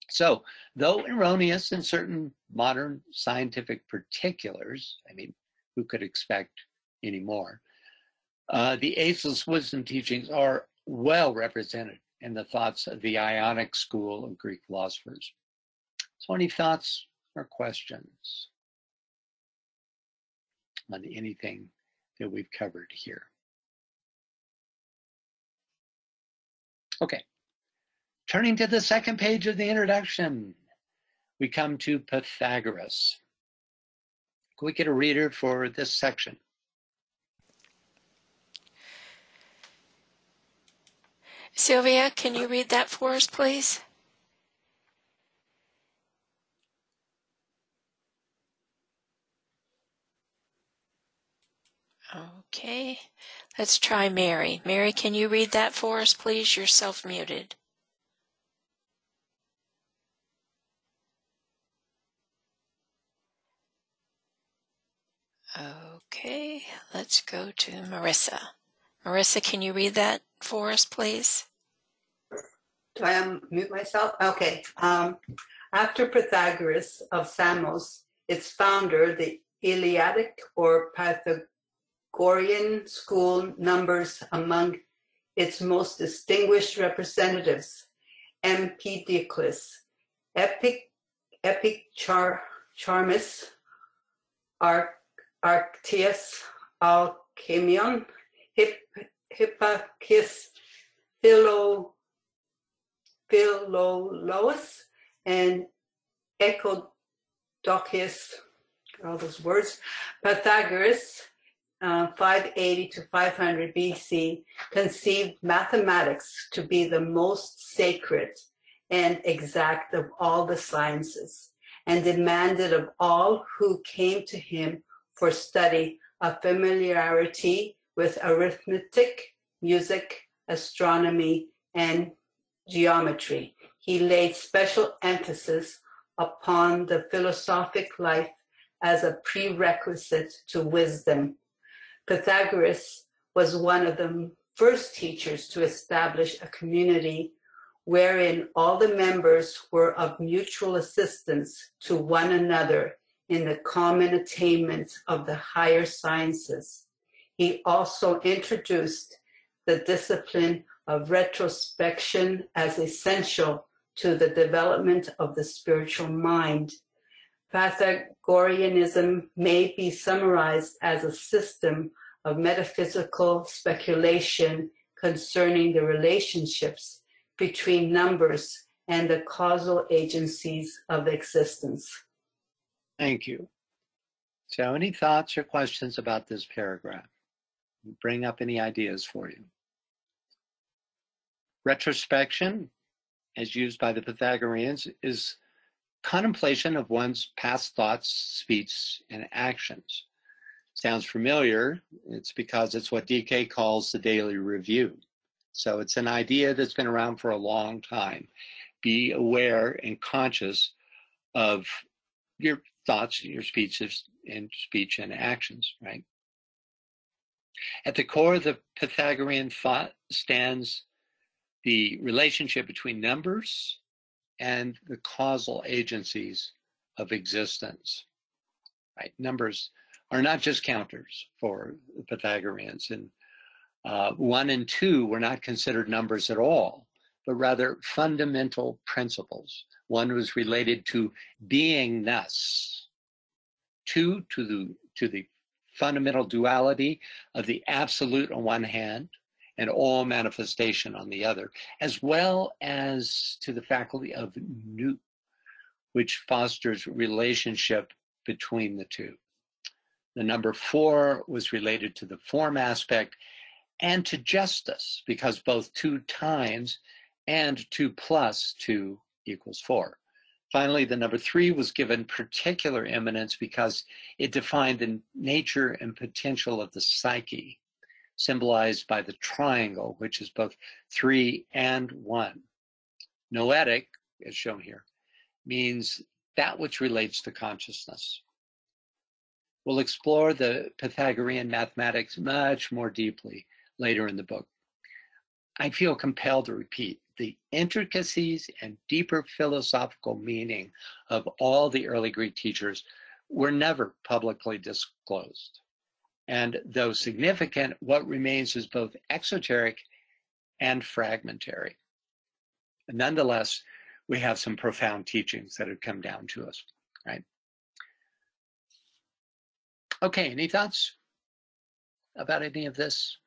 Speaker 2: So, though erroneous in certain modern scientific particulars, I mean, who could expect any more? The ageless wisdom teachings are well represented in the thoughts of the Ionic school of Greek philosophers. So any thoughts or questions on anything that we've covered here? Okay, turning to the second page of the introduction, we come to Pythagoras. Can we get a reader for this section?
Speaker 3: Sylvia, can you read that for us, please? Okay, let's try Mary. Mary, can you read that for us, please? You're self-muted. Okay, let's go to Marissa. Marissa, can you read that for us, please?
Speaker 10: Do I unmute myself? Okay. After Pythagoras of Samos, its founder, the Eleatic or Pythagorean school numbers among its most distinguished representatives Empedocles, Epicharmus, Arctius, Alcmaeon, Hipparchus, Philolaus, and Ecodocus, all those words. Pythagoras, 580 to 500 BC, conceived mathematics to be the most sacred and exact of all the sciences, and demanded of all who came to him for study a familiarity with arithmetic, music, astronomy, and geometry. He laid special emphasis upon the philosophic life as a prerequisite to wisdom. Pythagoras was one of the first teachers to establish a community wherein all the members were of mutual assistance to one another in the common attainment of the higher sciences. He also introduced the discipline of retrospection as essential to the development of the spiritual mind. Pythagoreanism may be summarized as a system of metaphysical speculation concerning the relationships between numbers and the causal agencies of existence.
Speaker 2: Thank you. So any thoughts or questions about this paragraph? Bring up any ideas for you. Retrospection, as used by the Pythagoreans, is contemplation of one's past thoughts, speech, and actions. Sounds familiar? It's because it's what DK calls the daily review. So it's an idea that's been around for a long time. Be aware and conscious of your thoughts, your speeches, and speech and actions, right? At the core of the Pythagorean thought stands the relationship between numbers and the causal agencies of existence. Right? Numbers are not just counters for the Pythagoreans, and 1 and 2 were not considered numbers at all, but rather fundamental principles. 1 was related to beingness, 2 to the fundamental duality of the absolute on one hand and all manifestation on the other, as well as to the faculty of nu, which fosters relationship between the two. The number 4 was related to the form aspect and to justice, because both 2 times and 2 plus 2 equals 4. Finally, the number 3 was given particular eminence because it defined the nature and potential of the psyche, symbolized by the triangle, which is both 3 and 1. Noetic, as shown here, means that which relates to consciousness. We'll explore the Pythagorean mathematics much more deeply later in the book. I feel compelled to repeat the intricacies and deeper philosophical meaning of all the early Greek teachers were never publicly disclosed. And though significant, what remains is both exoteric and fragmentary. And nonetheless, we have some profound teachings that have come down to us, right? Okay, any thoughts about any of this?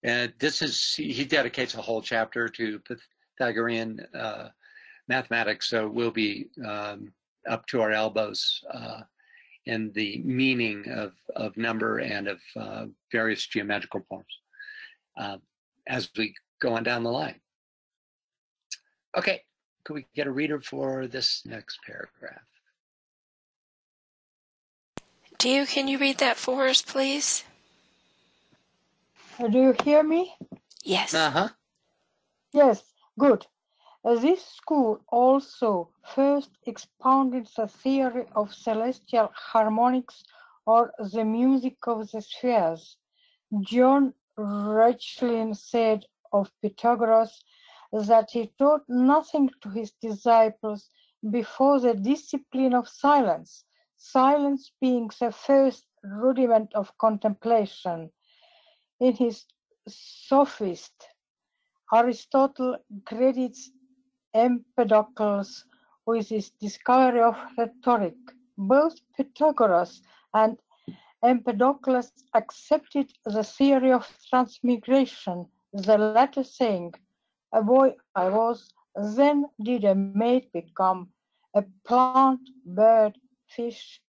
Speaker 2: He dedicates a whole chapter to Pythagorean mathematics, so we'll be up to our elbows in the meaning of number and of various geometrical forms as we go on down the line. Okay, could we get a reader for this next paragraph?
Speaker 3: Dio, can you read that for us, please?
Speaker 7: Do you hear me?
Speaker 3: Yes.
Speaker 2: Uh-huh.
Speaker 7: Yes, good. This school also first expounded the theory of celestial harmonics, or the music of the spheres. John Reuchlin said of Pythagoras that he taught nothing to his disciples before the discipline of silence, silence being the first rudiment of contemplation. In his Sophist, Aristotle credits Empedocles with his discovery of rhetoric. Both Pythagoras and Empedocles accepted the theory of transmigration, the latter saying, "A boy I was, then did a maid become, a plant, bird, fish,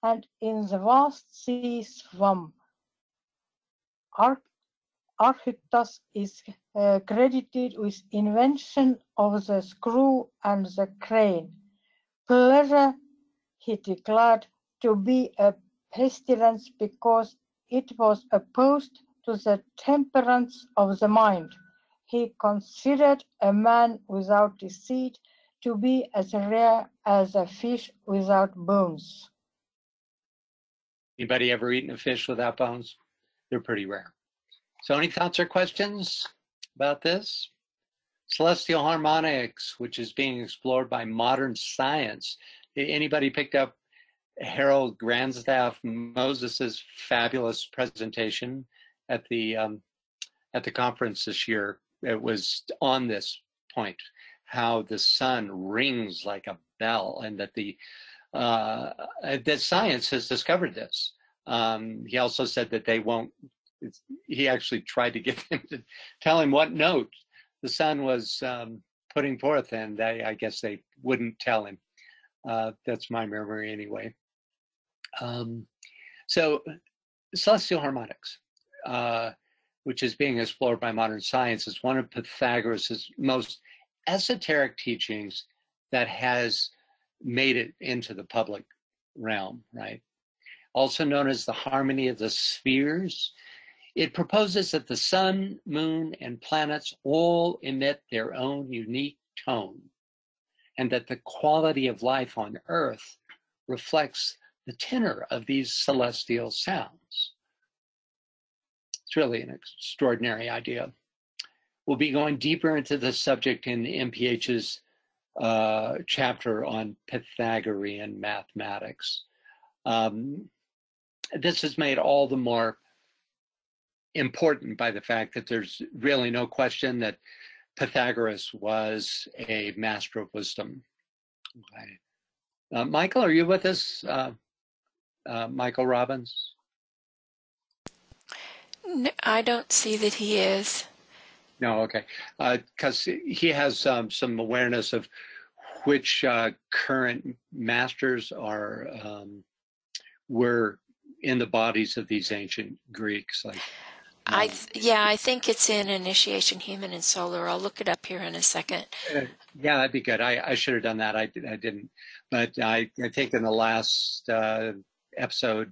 Speaker 7: and in the vast sea swam." Archytas is credited with invention of the screw and the crane. Pleasure, he declared, to be a pestilence because it was opposed to the temperance of the mind. He considered a man without deceit to be as rare as a fish without bones.
Speaker 2: Anybody ever eaten a fish without bones? They're pretty rare. So any thoughts or questions about this? Celestial harmonics, which is being explored by modern science. Anybody picked up Harold Grandstaff Moses's fabulous presentation at the conference this year? It was on this point, how the sun rings like a bell, and that that science has discovered this. He also said that they won't. He actually tried to get him to tell him what note the sun was putting forth, and I guess they wouldn't tell him. That's my memory anyway. So celestial harmonics, which is being explored by modern science, is one of Pythagoras' most esoteric teachings that has made it into the public realm, right? Also known as the harmony of the spheres. It proposes that the sun, moon, and planets all emit their own unique tone, and that the quality of life on Earth reflects the tenor of these celestial sounds. It's really an extraordinary idea. we'll be going deeper into the subject in MPH's chapter on Pythagorean mathematics. This is made all the more important by the fact that there's really no question that Pythagoras was a master of wisdom. Okay. Michael, are you with us? Michael Robbins?
Speaker 3: No, I don't see that he is.
Speaker 2: No, okay. Because he has some awareness of which current masters were in the bodies of these ancient Greeks. Like,
Speaker 3: I think it's in Initiation Human and Solar. I'll look it up here in a second.
Speaker 2: Yeah, that'd be good. I should have done that. I didn't. But I think in the last episode,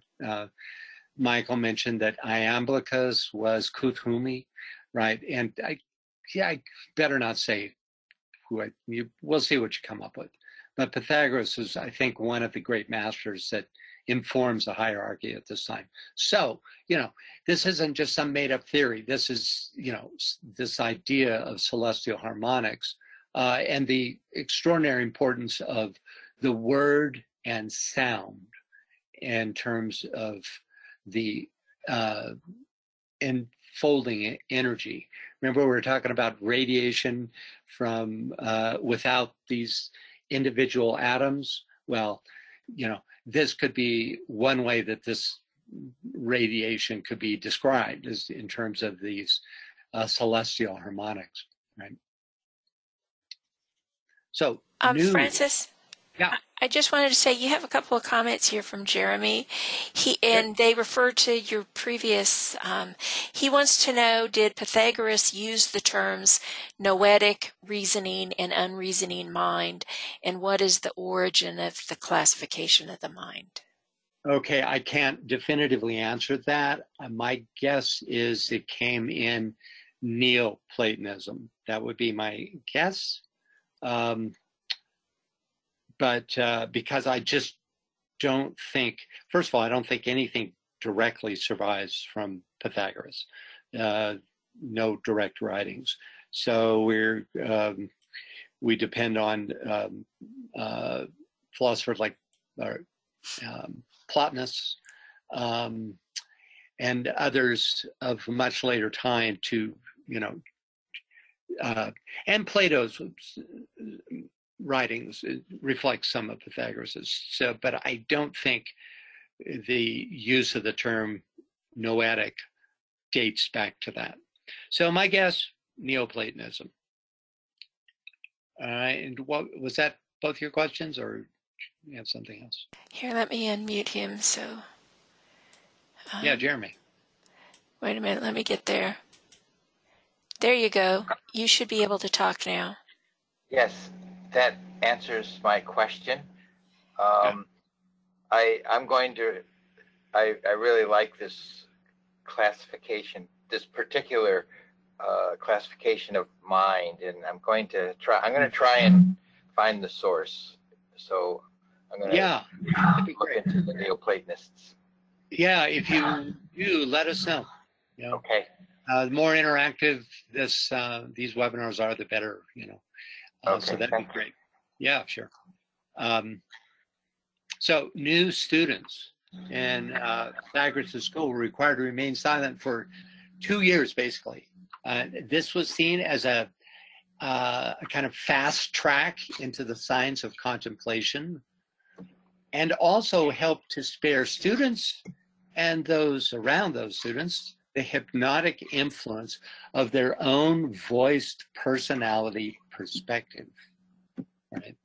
Speaker 2: Michael mentioned that Iamblichus was Kuthumi, right? And I better not say who we'll see what you come up with. But Pythagoras was, I think, one of the great masters that informs the hierarchy at this time. So, this isn't just some made-up theory. This is, this idea of celestial harmonics and the extraordinary importance of the word and sound in terms of the enfolding energy. Remember, we were talking about radiation from without these individual atoms. Well, this could be one way that this radiation could be described, is in terms of these celestial harmonics, right? So,
Speaker 3: Francis?
Speaker 2: Yeah.
Speaker 3: I just wanted to say you have a couple of comments here from Jeremy. They refer to your previous. He wants to know: did Pythagoras use the terms noetic, reasoning, and unreasoning mind, and what is the origin of the classification of the mind?
Speaker 2: Okay, I can't definitively answer that. My guess is it came in Neoplatonism. That would be my guess. But because I just don't think, first of all, I don't think anything directly survives from Pythagoras. No direct writings. So we depend on philosophers like Plotinus and others of much later time to, and Plato's writings reflect some of Pythagoras's. So, but I don't think the use of the term noetic dates back to that. So my guess, Neoplatonism. All right, and what was that? Both your questions, or you have something else?
Speaker 3: Here, let me unmute him. So.
Speaker 2: Yeah, Jeremy.
Speaker 3: Wait a minute. Let me get there. There you go. You should be able to talk now.
Speaker 11: Yes. That answers my question. I really like this classification, this particular classification of mind, and I'm going to try and find the source. So I'm going to look into the Neoplatonists.
Speaker 2: Yeah, if you do, let us know.
Speaker 11: Okay.
Speaker 2: The more interactive these webinars are, the better.
Speaker 11: Okay,
Speaker 2: so that'd be great. Yeah, sure. So new students in Pythagoras' school were required to remain silent for 2 years, basically. This was seen as a kind of fast track into the science of contemplation, and also helped to spare students and those around those students the hypnotic influence of their own voiced personality perspective. Right?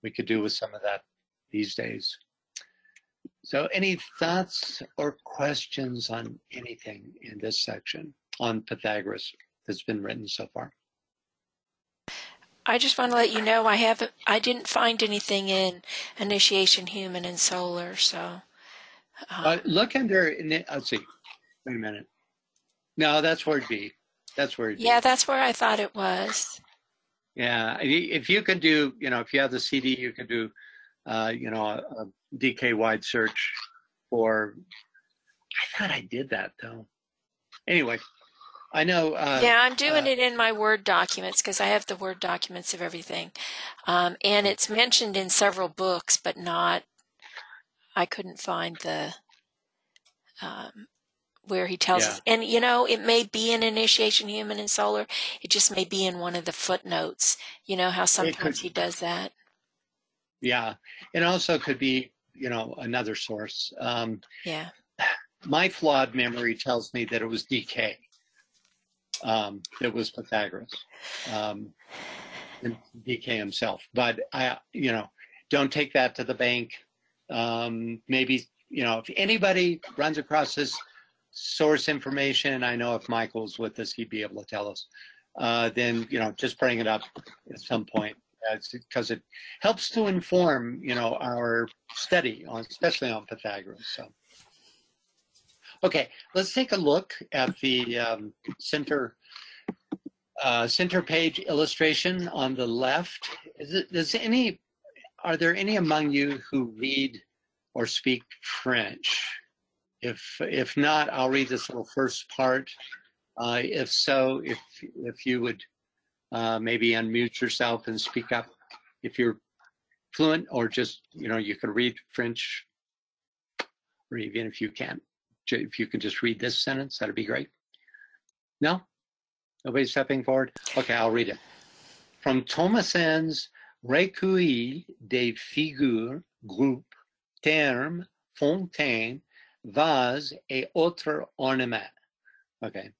Speaker 2: We could do with some of that these days. So any thoughts or questions on anything in this section on Pythagoras that's been written so far?
Speaker 3: I just want to let you know I didn't find anything in Initiation Human and Solar, so.
Speaker 2: Look under, let's see, wait a minute. No, that's where it'd be. That's where it'd be.
Speaker 3: Yeah, that's where I thought it was.
Speaker 2: Yeah, if you can do, if you have the CD, you can do, a DK-wide search for, I thought I did that though. Anyway, I know.
Speaker 3: Yeah, I'm doing it in my Word documents because I have the Word documents of everything. And it's mentioned in several books, but not, I couldn't find the, where he tells us. And, you know, it may be an initiation, human and solar. It just may be in one of the footnotes. You know how sometimes he does that?
Speaker 2: Yeah. It also could be, you know, another source.
Speaker 3: Yeah.
Speaker 2: My flawed memory tells me that it was DK. That was Pythagoras. And DK himself. But I, you know, don't take that to the bank. Maybe, you know, if anybody runs across this source information, I know if Michael's with us, he'd be able to tell us. Then, you know, just bring it up at some point, because it helps to inform, you know, our study on, especially on Pythagoras. So, okay, let's take a look at the center page illustration on the left. Are there any among you who read or speak French? If not, I'll read this little first part. If so, if you would maybe unmute yourself and speak up if you're fluent, or just, you know, you can read French, or even if you can't, if you can just read this sentence, that'd be great. No? Nobody's stepping forward? Okay, I'll read it. From Thomassin's Recueil des figures, groupes, termes, fontaines, vases et autres ornements. Okay,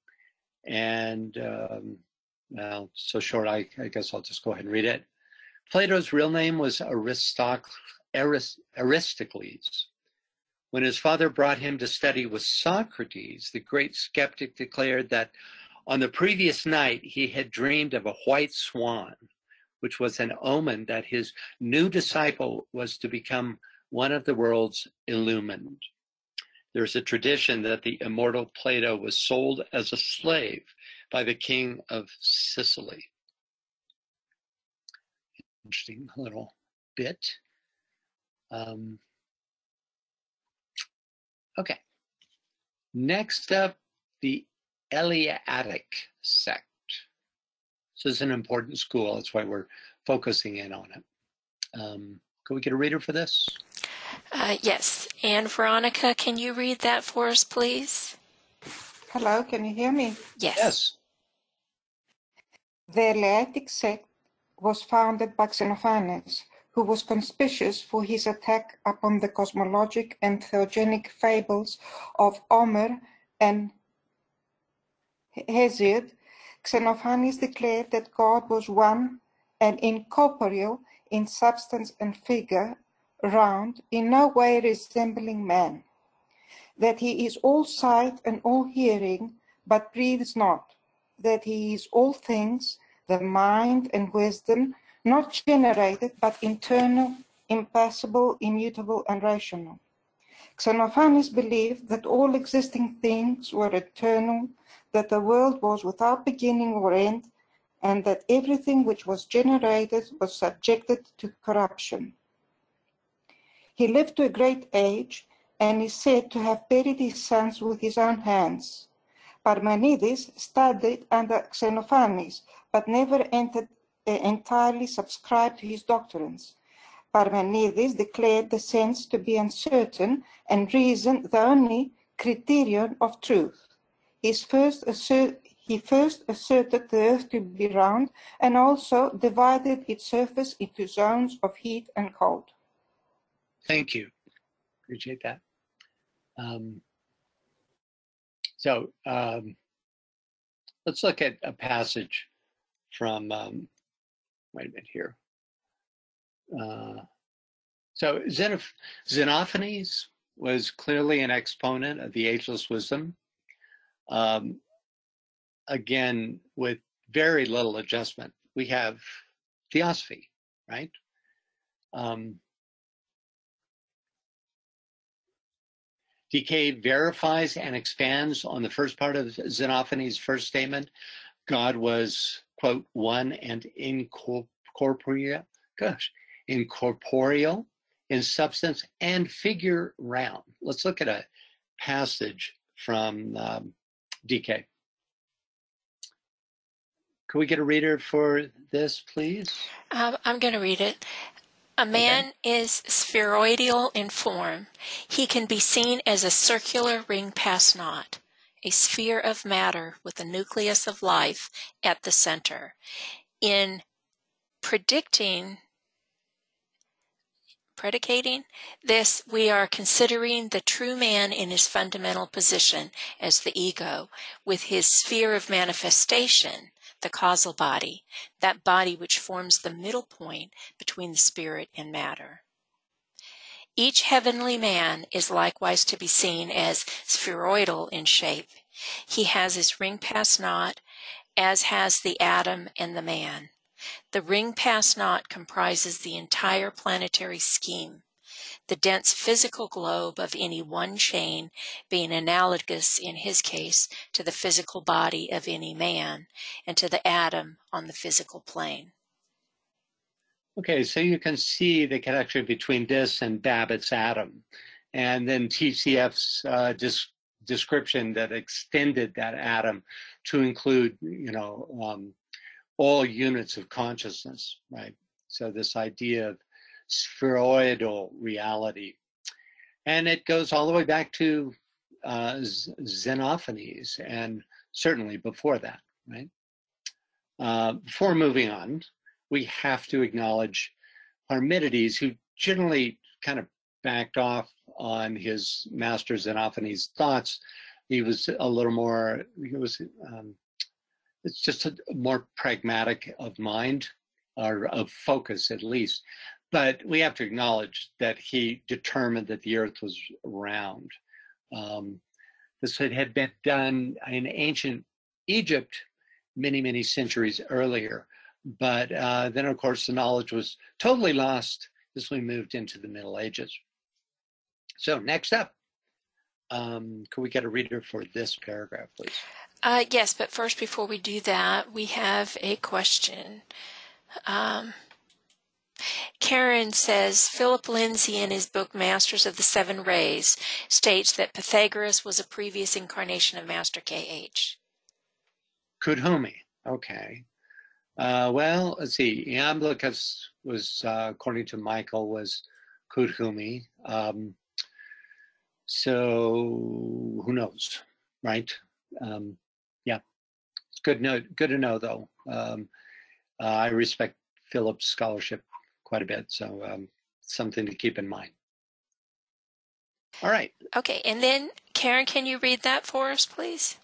Speaker 2: and well, so short, I guess I'll just go ahead and read it. Plato's real name was Aristocles. When his father brought him to study with Socrates, the great skeptic declared that on the previous night he had dreamed of a white swan, which was an omen that his new disciple was to become one of the world's illumined. There's a tradition that the immortal Plato was sold as a slave by the king of Sicily. Interesting little bit. Okay. Next up, the Eleatic sect. This is an important school. That's why we're focusing in on it. Can we get a reader for this?
Speaker 3: Yes. And Veronica, can you read that for us, please?
Speaker 12: Hello, can you hear me?
Speaker 3: Yes.
Speaker 12: The Eleatic sect was founded by Xenophanes, who was conspicuous for his attack upon the cosmologic and theogonic fables of Homer and Hesiod. Xenophanes declared that God was one and incorporeal in substance and figure, round, in no way resembling man, that he is all sight and all hearing, but breathes not, that he is all things, the mind and wisdom, not generated, but internal, impassible, immutable, and rational. Xenophanes believed that all existing things were eternal, that the world was without beginning or end, and that everything which was generated was subjected to corruption. He lived to a great age, and is said to have buried his sons with his own hands. Parmenides studied under Xenophanes, but never entirely subscribed to his doctrines. Parmenides declared the sense to be uncertain and reason the only criterion of truth. He first asserted the earth to be round and also divided its surface into zones of heat and cold.
Speaker 2: Thank you. Appreciate that. Let's look at a passage from, wait a minute here. So Xenophanes was clearly an exponent of the ageless wisdom. Again, with very little adjustment, we have theosophy, right? DK verifies and expands on the first part of Xenophanes' first statement. God was, quote, one and incorporeal, in substance and figure round. Let's look at a passage from DK. Could we get a reader for this, please?
Speaker 3: I'm going to read it. A man is spheroidal in form. He can be seen as a circular ring pass knot, a sphere of matter with a nucleus of life at the center. In predicating this, we are considering the true man in his fundamental position as the ego, with his sphere of manifestation, the causal body, that body which forms the middle point between the spirit and matter. Each heavenly man is likewise to be seen as spheroidal in shape. He has his ring pass knot, as has the atom and the man. The ring pass knot comprises the entire planetary scheme, the dense physical globe of any one chain being analogous in his case to the physical body of any man and to the atom on the physical plane.
Speaker 2: Okay, so you can see the connection between this and Babbitt's atom, and then TCF's description that extended that atom to include, all units of consciousness, right? So this idea of spheroidal reality. And it goes all the way back to Xenophanes, and certainly before that, right? Before moving on, we have to acknowledge Parmenides, who generally kind of backed off on his master Xenophanes' thoughts. He was a little more, it's just a more pragmatic of mind, or of focus at least. But we have to acknowledge that he determined that the earth was round. This had been done in ancient Egypt many, many centuries earlier. But then, of course, the knowledge was totally lost as we moved into the Middle Ages. So next up, could we get a reader for this paragraph, please?
Speaker 3: Yes, but first, before we do that, we have a question. Karen says, Philip Lindsay in his book Masters of the Seven Rays states that Pythagoras was a previous incarnation of Master K.H.
Speaker 2: Kudhumi, okay. Well, let's see. Iamblichus was, according to Michael, was Kudhumi. So who knows, right? Yeah, it's good to know though. I respect Philip's scholarship quite a bit, so something to keep in mind. All right.
Speaker 3: Okay, and then Karen, can you read that for us, please?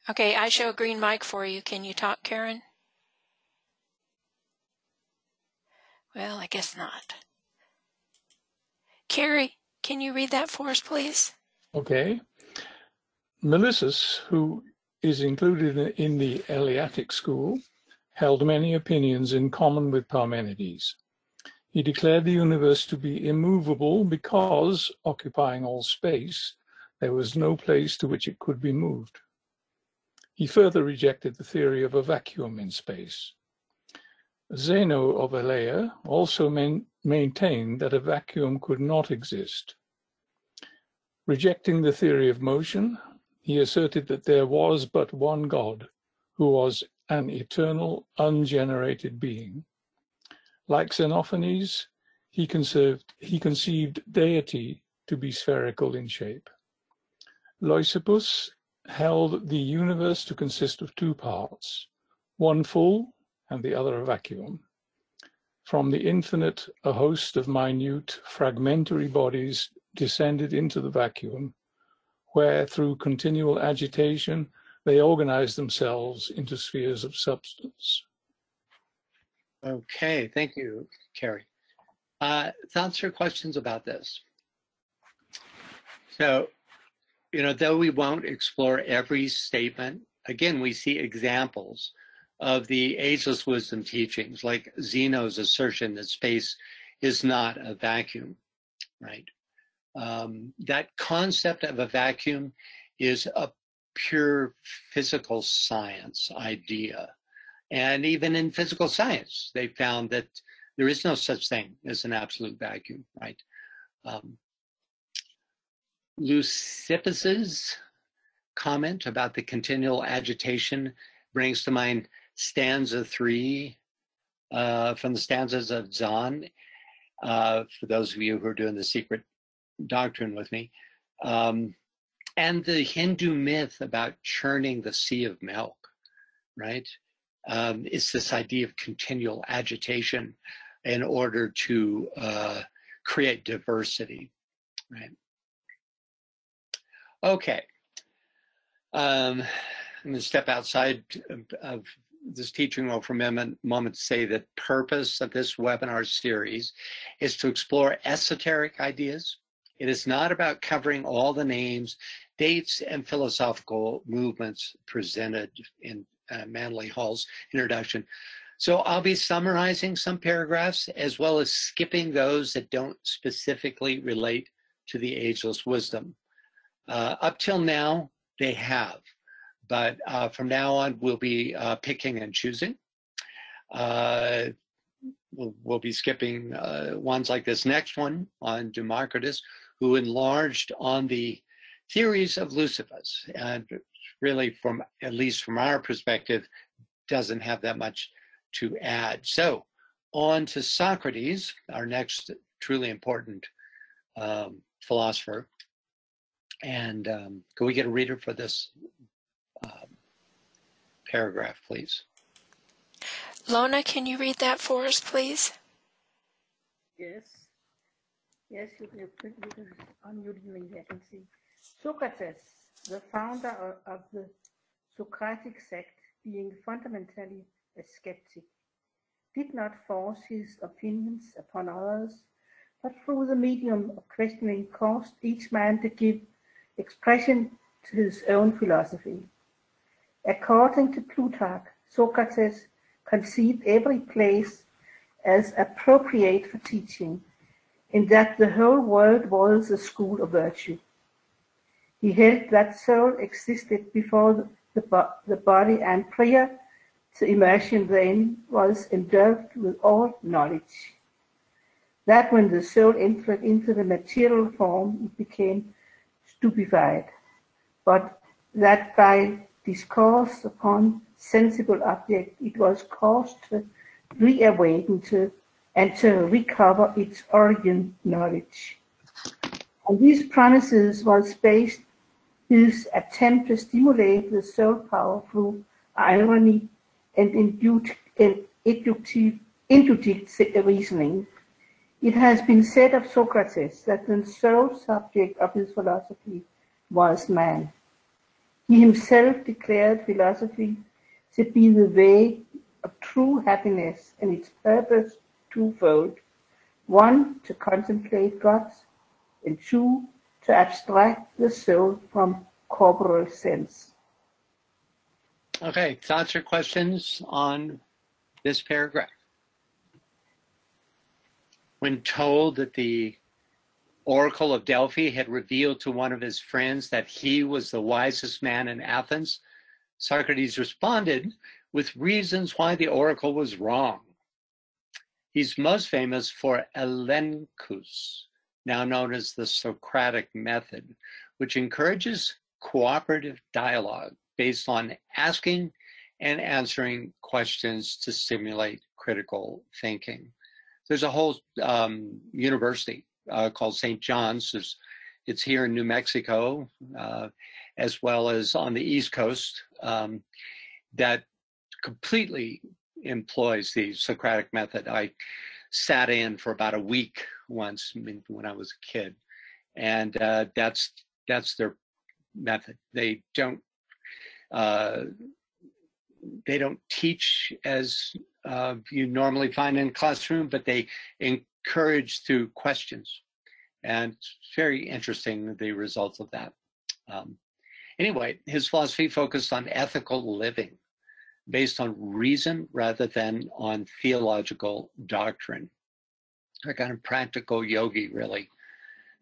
Speaker 3: Okay, I show a green mic for you. Can you talk, Karen? Well, I guess not. Carrie, can you read that for us, please?
Speaker 13: Okay. Melissus, who is included in the Eleatic school, held many opinions in common with Parmenides. He declared the universe to be immovable because, occupying all space, there was no place to which it could be moved. He further rejected the theory of a vacuum in space. Zeno of Elea also maintained that a vacuum could not exist. Rejecting the theory of motion, he asserted that there was but one God, who was an eternal, ungenerated being. Like Xenophanes, he conceived deity to be spherical in shape. Leucippus held the universe to consist of two parts, one full and the other a vacuum. From the infinite, a host of minute, fragmentary bodies descended into the vacuum, where through continual agitation, they organized themselves into spheres of substance.
Speaker 2: Okay, thank you, Carrie. Thoughts or questions about this? So, though we won't explore every statement, again, we see examples of the ageless wisdom teachings, like Zeno's assertion that space is not a vacuum, right? That concept of a vacuum is a pure physical science idea. And even in physical science, they found that There is no such thing as an absolute vacuum, right? Leucippus's comment about the continual agitation brings to mind stanza 3 from the stanzas of Zahn, for those of you who are doing the secret doctrine with me, and the Hindu myth about churning the sea of milk, right? It's this idea of continual agitation in order to create diversity, right? Okay. I'm going to step outside of this teaching role for a moment to say the purpose of this webinar series is to explore esoteric ideas. It is not about covering all the names, dates, and philosophical movements presented in Manly Hall's introduction. So I'll be summarizing some paragraphs as well as skipping those that don't specifically relate to the ageless wisdom. Up till now, they have, but from now on, we'll be picking and choosing. We'll be skipping ones like this next one on Democritus, who enlarged on the theories of Leucippus, and really, at least from our perspective, doesn't have that much to add. So on to Socrates, our next truly important philosopher. And can we get a reader for this paragraph, please?
Speaker 3: Lona, can you read that for us, please?
Speaker 14: Yes. Yes, you can unmute you in here. I can see. Socrates, the founder of the Socratic sect, being fundamentally a skeptic, did not force his opinions upon others, but through the medium of questioning caused each man to give expression to his own philosophy. According to Plutarch, Socrates conceived every place as appropriate for teaching, in that the whole world was a school of virtue. He held that soul existed before the body, and prior to immersion therein was endowed with all knowledge. That when the soul entered into the material form, it became stupefied, but that by discourse upon sensible object, it was caused to reawaken and to recover its origin knowledge. On these premises was based his attempt to stimulate the soul power through irony and inductive reasoning. It has been said of Socrates that the sole subject of his philosophy was man. He himself declared philosophy to be the way of true happiness, and its purpose twofold: one, to contemplate God, and two, to abstract the soul from corporal sense.
Speaker 2: Okay, thoughts or questions on this paragraph? When told that the Oracle of Delphi had revealed to one of his friends that he was the wisest man in Athens, Socrates responded with reasons why the oracle was wrong. He's most famous for Elenchus, now known as the Socratic method, which encourages cooperative dialogue based on asking and answering questions to stimulate critical thinking. There's a whole university called St. John's. It's here in New Mexico, as well as on the East Coast, that completely employs the Socratic method. I sat in for about a week once when I was a kid, and that's their method. They don't teach as you normally find in a classroom, but they encourage through questions, and it's very interesting the results of that. Anyway, his philosophy focused on ethical living based on reason rather than on theological doctrine. A kind of practical yogi, really.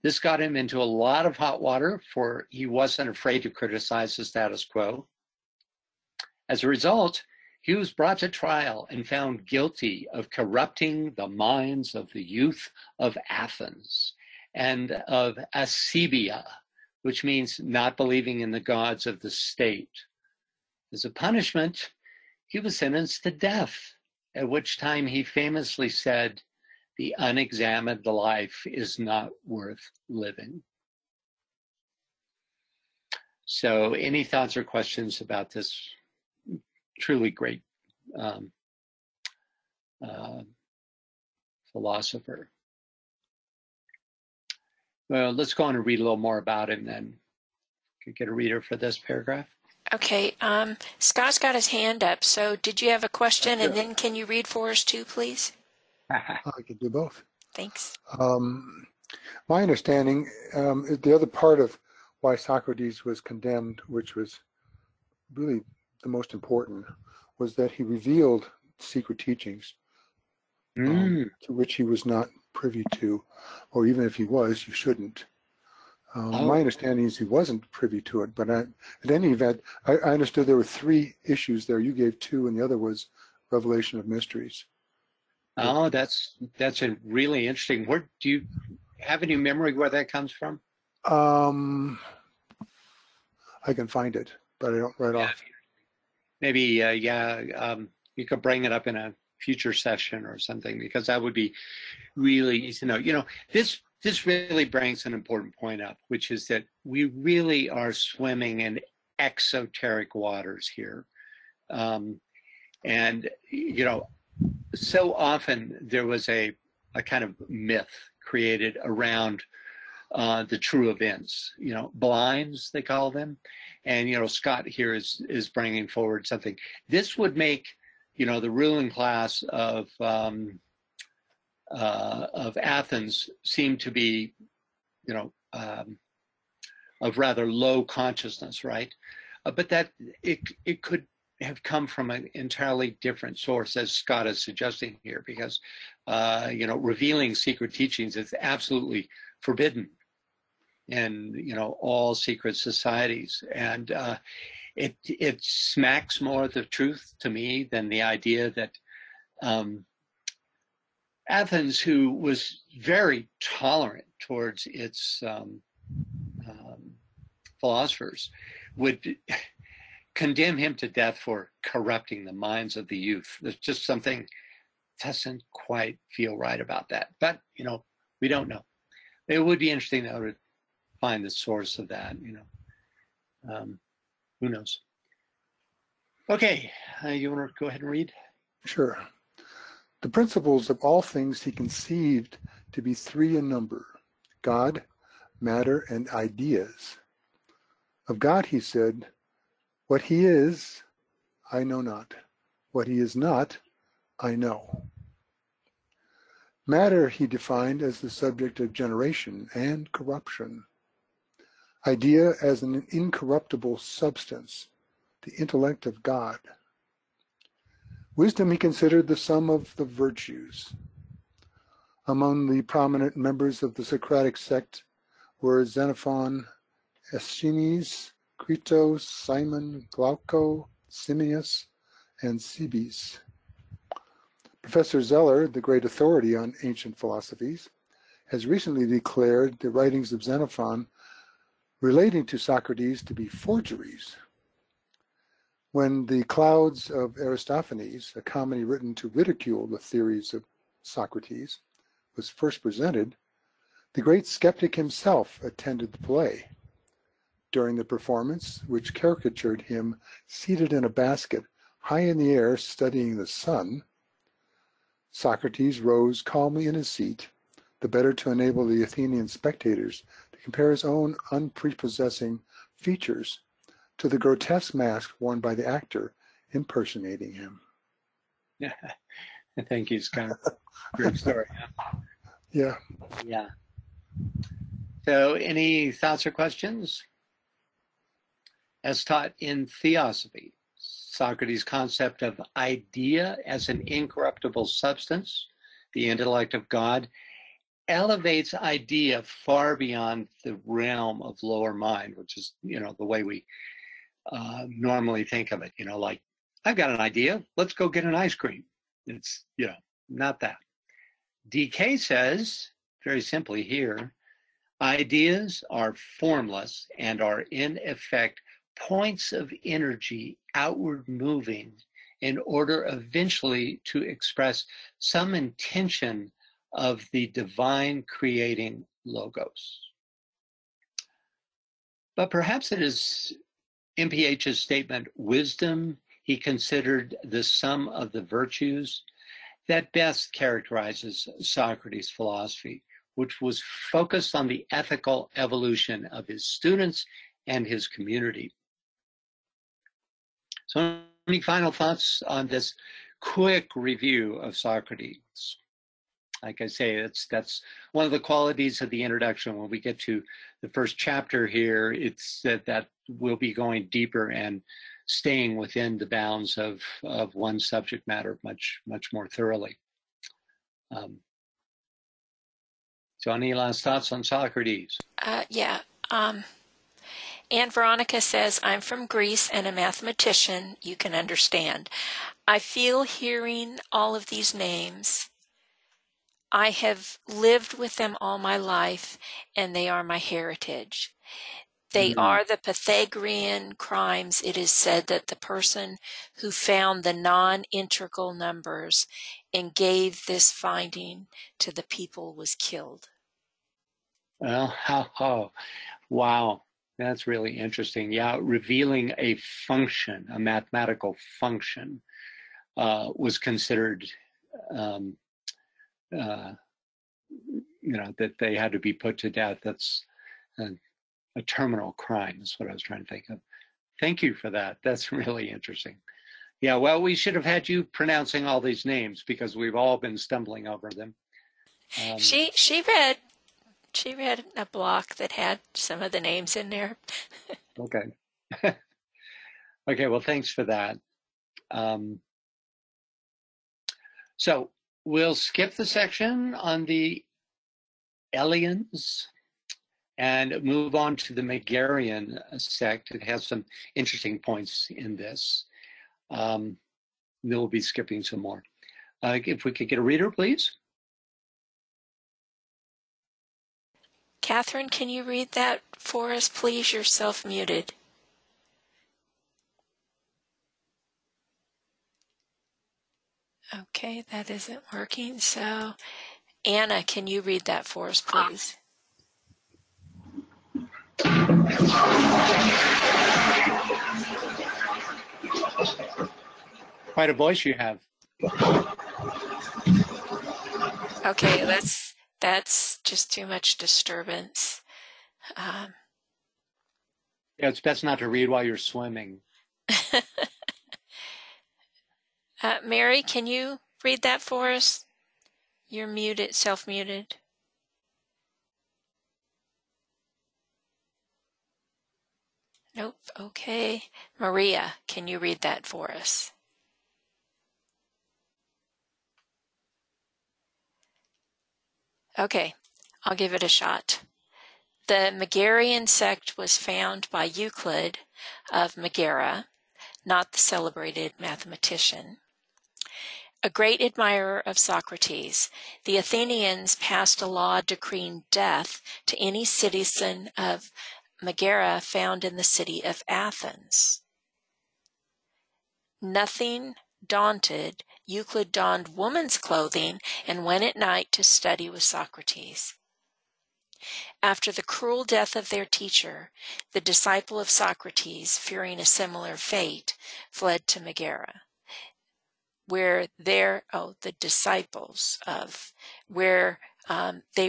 Speaker 2: This got him into a lot of hot water, for he wasn't afraid to criticize the status quo. As a result, He was brought to trial and found guilty of corrupting the minds of the youth of Athens and of Asebia, which means not believing in the gods of the state. As a punishment, he was sentenced to death, at which time he famously said, "The unexamined life is not worth living." So any thoughts or questions about this truly great philosopher? Well, let's go on and read a little more about him then. Could get a reader for this paragraph.
Speaker 3: Okay, Scott's got his hand up. So did you have a question? And then can you read for us too, please?
Speaker 5: I could do both.
Speaker 3: Thanks.
Speaker 5: My understanding, the other part of why Socrates was condemned, which was really the most important, was that he revealed secret teachings to which he was not privy to, or even if he was, you shouldn't. My understanding is he wasn't privy to it, but at any event, I understood there were 3 issues there. You gave 2, and the other was Revelation of Mysteries.
Speaker 2: Oh, that's a really interesting. Where do you have any memory where that comes from?
Speaker 5: I can find it, but I don't right off.
Speaker 2: Maybe, you could bring it up in a future session or something, because that would be really easy to know. You know, this really brings an important point up, which is that we really are swimming in exoteric waters here. And, you know, so often there was a kind of myth created around the true events, you know, blinds, they call them. And, you know, Scott here is bringing forward something. This would make, you know, the ruling class of Athens seem to be, you know, of rather low consciousness, right? But that it could have come from an entirely different source, as Scott is suggesting here, because, you know, revealing secret teachings is absolutely forbidden in, you know, all secret societies. And it smacks more of the truth to me than the idea that Athens, who was very tolerant towards its philosophers, would condemn him to death for corrupting the minds of the youth. There's just something doesn't quite feel right about that. But, you know, we don't know. It would be interesting though to find the source of that, you know. Who knows? Okay, you want to go ahead and read?
Speaker 5: Sure. The principles of all things he conceived to be 3 in number: God, matter, and ideas. Of God he said, "What he is, I know not. What he is not, I know." Matter he defined as the subject of generation and corruption. Idea as an incorruptible substance, the intellect of God. Wisdom he considered the sum of the virtues. Among the prominent members of the Socratic sect were Xenophon, Aeschines, Crito, Simon, Glauco, Simmias, and Cebes. Professor Zeller, the great authority on ancient philosophies, has recently declared the writings of Xenophon relating to Socrates to be forgeries. When The Clouds of Aristophanes, a comedy written to ridicule the theories of Socrates, was first presented, the great skeptic himself attended the play. During the performance, which caricatured him seated in a basket high in the air studying the sun, Socrates rose calmly in his seat, the better to enable the Athenian spectators to compare his own unprepossessing features to the grotesque mask worn by the actor impersonating him.
Speaker 2: Yeah, thank you, Scott. Great story.
Speaker 5: Yeah.
Speaker 2: Yeah. So any thoughts or questions? As taught in Theosophy, Socrates' concept of idea as an incorruptible substance, the intellect of God, elevates idea far beyond the realm of lower mind, which is, you know, the way we normally think of it, you know, like I've got an idea. Let's go get an ice cream. It's, not that. DK says, very simply here, ideas are formless and are in effect points of energy outward moving in order eventually to express some intention of the divine creating logos. But perhaps it is MPH's statement, wisdom he considered the sum of the virtues, that best characterizes Socrates' philosophy, which was focused on the ethical evolution of his students and his community. So, any final thoughts on this quick review of Socrates? Like I say, that's one of the qualities of the introduction. When we get to the first chapter here, it's that we'll be going deeper and staying within the bounds of one subject matter much more thoroughly. So any last thoughts on Socrates?
Speaker 3: Yeah. Anne Veronica says, I'm from Greece and a mathematician, you can understand. I feel hearing all of these names. I have lived with them all my life, and they are my heritage. They are the Pythagorean crimes. It is said that the person who found the non-integral numbers and gave this finding to the people was killed.
Speaker 2: Well, wow, that's really interesting. Yeah, revealing a function, a mathematical function, was considered, that they had to be put to death. That's a terminal crime is what I was trying to think of. Thank you for that. That's really interesting. Yeah, well, we should have had you pronouncing all these names because we've all been stumbling over them.
Speaker 3: She read a block that had some of the names in there.
Speaker 2: Okay. Okay, well, thanks for that. So we'll skip the section on the Eleans and move on to the Megarian sect. It has some interesting points in this. We'll be skipping some more. If we could get a reader, please.
Speaker 3: Catherine, can you read that for us, please? You're self-muted. Okay, that isn't working. So, Anna, can you read that for us, please?
Speaker 2: Quite a voice you have.
Speaker 3: Okay, that's just too much disturbance.
Speaker 2: Yeah, it's best not to read while you're swimming.
Speaker 3: Mary, can you read that for us? You're muted, self-muted. Nope, okay. Maria, can you read that for us? Okay, I'll give it a shot. The Megarian sect was found by Euclid of Megara, not the celebrated mathematician. A great admirer of Socrates, the Athenians passed a law decreeing death to any citizen of Megara found in the city of Athens. Nothing daunted, Euclid donned woman's clothing and went at night to study with Socrates. After the cruel death of their teacher, the disciple of Socrates, fearing a similar fate, fled to Megara, where they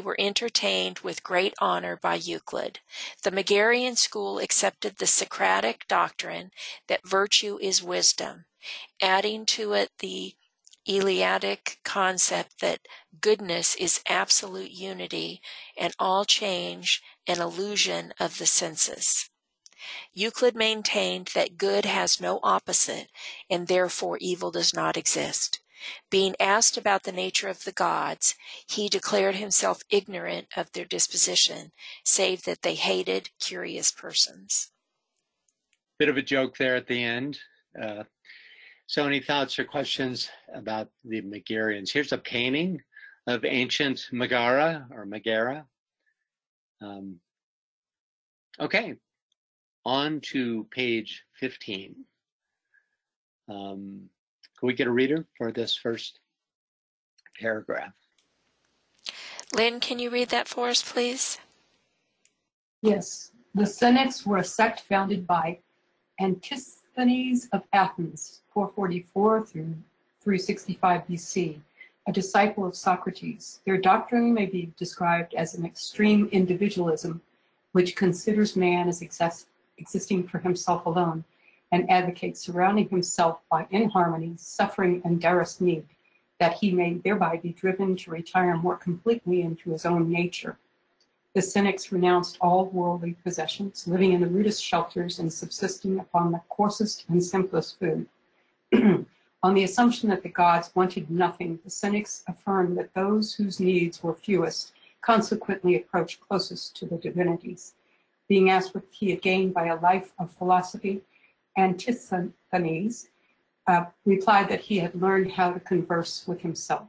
Speaker 3: were entertained with great honor by Euclid. The Megarian school accepted the Socratic doctrine that virtue is wisdom, adding to it the Eleatic concept that goodness is absolute unity and all change an illusion of the senses. Euclid maintained that good has no opposite and therefore evil does not exist. Being asked about the nature of the gods, he declared himself ignorant of their disposition, save that they hated curious persons.
Speaker 2: Bit of a joke there at the end. So any thoughts or questions about the Megarians? Here's a painting of ancient Megara or Megara. Okay, on to page 15. Can we get a reader for this first paragraph?
Speaker 3: Lynn, can you read that for us, please?
Speaker 8: Yes. The Cynics were a sect founded by Antisthenes of Athens, 444 through 365 BC, a disciple of Socrates. Their doctrine may be described as an extreme individualism, which considers man as existing for himself alone and advocates surrounding himself by inharmony, suffering, and direst need, that he may thereby be driven to retire more completely into his own nature. The Cynics renounced all worldly possessions, living in the rudest shelters and subsisting upon the coarsest and simplest food. On the assumption that the gods wanted nothing, the Cynics affirmed that those whose needs were fewest consequently approached closest to the divinities. Being asked what he had gained by a life of philosophy, Antisthenes replied that he had learned how to converse with himself.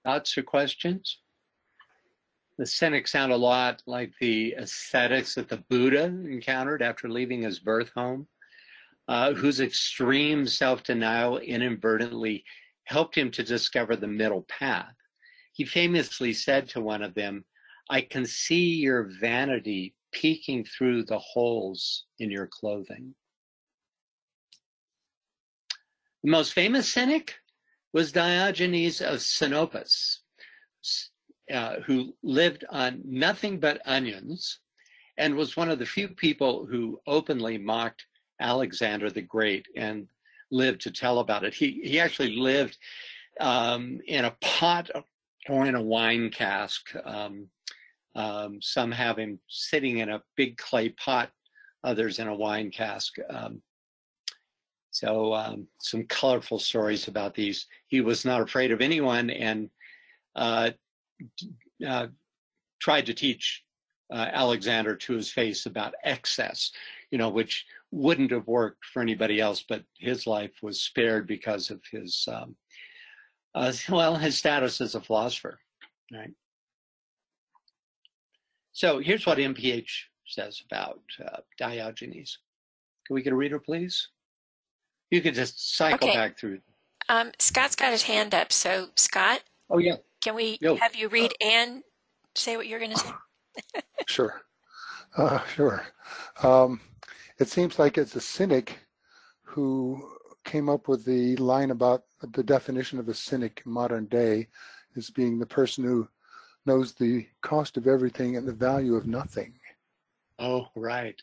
Speaker 2: Thoughts or questions? The Cynics sound a lot like the ascetics that the Buddha encountered after leaving his birth home, whose extreme self-denial inadvertently helped him to discover the middle path. He famously said to one of them, "I can see your vanity peeking through the holes in your clothing." The most famous Cynic was Diogenes of Sinopas, who lived on nothing but onions and was one of the few people who openly mocked Alexander the Great and lived to tell about it. He actually lived in a pot or in a wine cask. Some have him sitting in a big clay pot, others in a wine cask. Some colorful stories about these. He was not afraid of anyone and tried to teach Alexander to his face about excess, which wouldn't have worked for anybody else, but his life was spared because of his, his status as a philosopher, right? So here's what MPH says about Diogenes. Can we get a reader, please? You could just cycle back through.
Speaker 3: Scott's got his hand up. So, Scott?
Speaker 2: Oh, yeah.
Speaker 3: Can we have you read and say what you're going to say?
Speaker 5: Sure. Sure. It seems like it's a cynic who came up with the line about the definition of a cynic in modern day as being the person who knows the cost of everything and the value of nothing.
Speaker 2: Oh, right.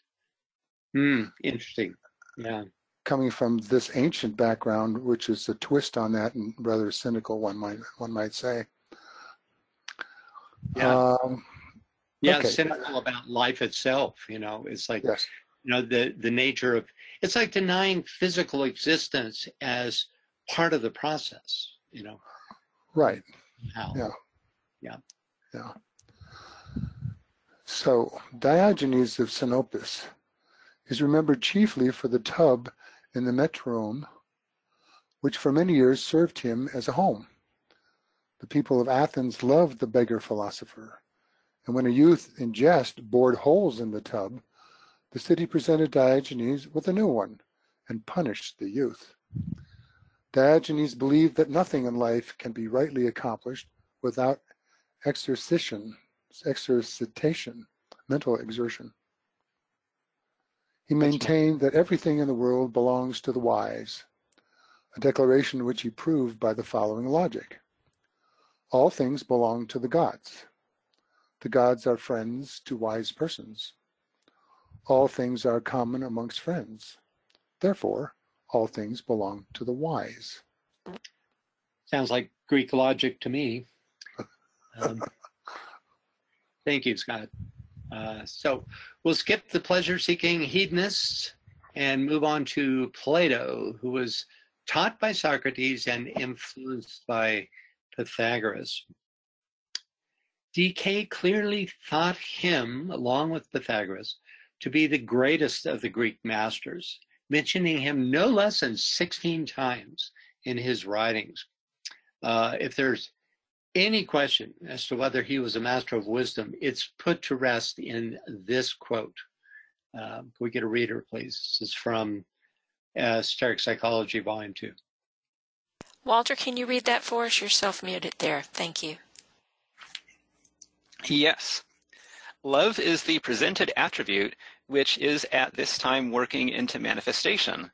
Speaker 2: Interesting. Yeah.
Speaker 5: Coming from this ancient background, which is a twist on that and rather cynical, one might say.
Speaker 2: Yeah.
Speaker 5: Okay.
Speaker 2: Cynical about life itself. It's like,
Speaker 5: yes.
Speaker 2: The nature of, it's like denying physical existence as part of the process.
Speaker 5: Right.
Speaker 2: How?
Speaker 5: Yeah. So Diogenes of Sinopas is remembered chiefly for the tub in the Metron, which for many years served him as a home. The people of Athens loved the beggar philosopher, and when a youth in jest bored holes in the tub, the city presented Diogenes with a new one and punished the youth. Diogenes believed that nothing in life can be rightly accomplished without exercitation, mental exertion. He maintained that everything in the world belongs to the wise, a declaration which he proved by the following logic. All things belong to the gods. The gods are friends to wise persons. All things are common amongst friends. Therefore, all things belong to the wise.
Speaker 2: Sounds like Greek logic to me. Thank you, Scott. So we'll skip the pleasure-seeking hedonists and move on to Plato, who was taught by Socrates and influenced by Pythagoras. DK clearly thought him, along with Pythagoras, to be the greatest of the Greek masters, mentioning him no less than 16 times in his writings. If there's any question as to whether he was a master of wisdom, it's put to rest in this quote. Can we get a reader, please? This is from Esoteric Psychology, Volume 2.
Speaker 3: Walter, can you read that for us? You're self-muted there. Thank you.
Speaker 4: Yes. Love is the presented attribute which is at this time working into manifestation.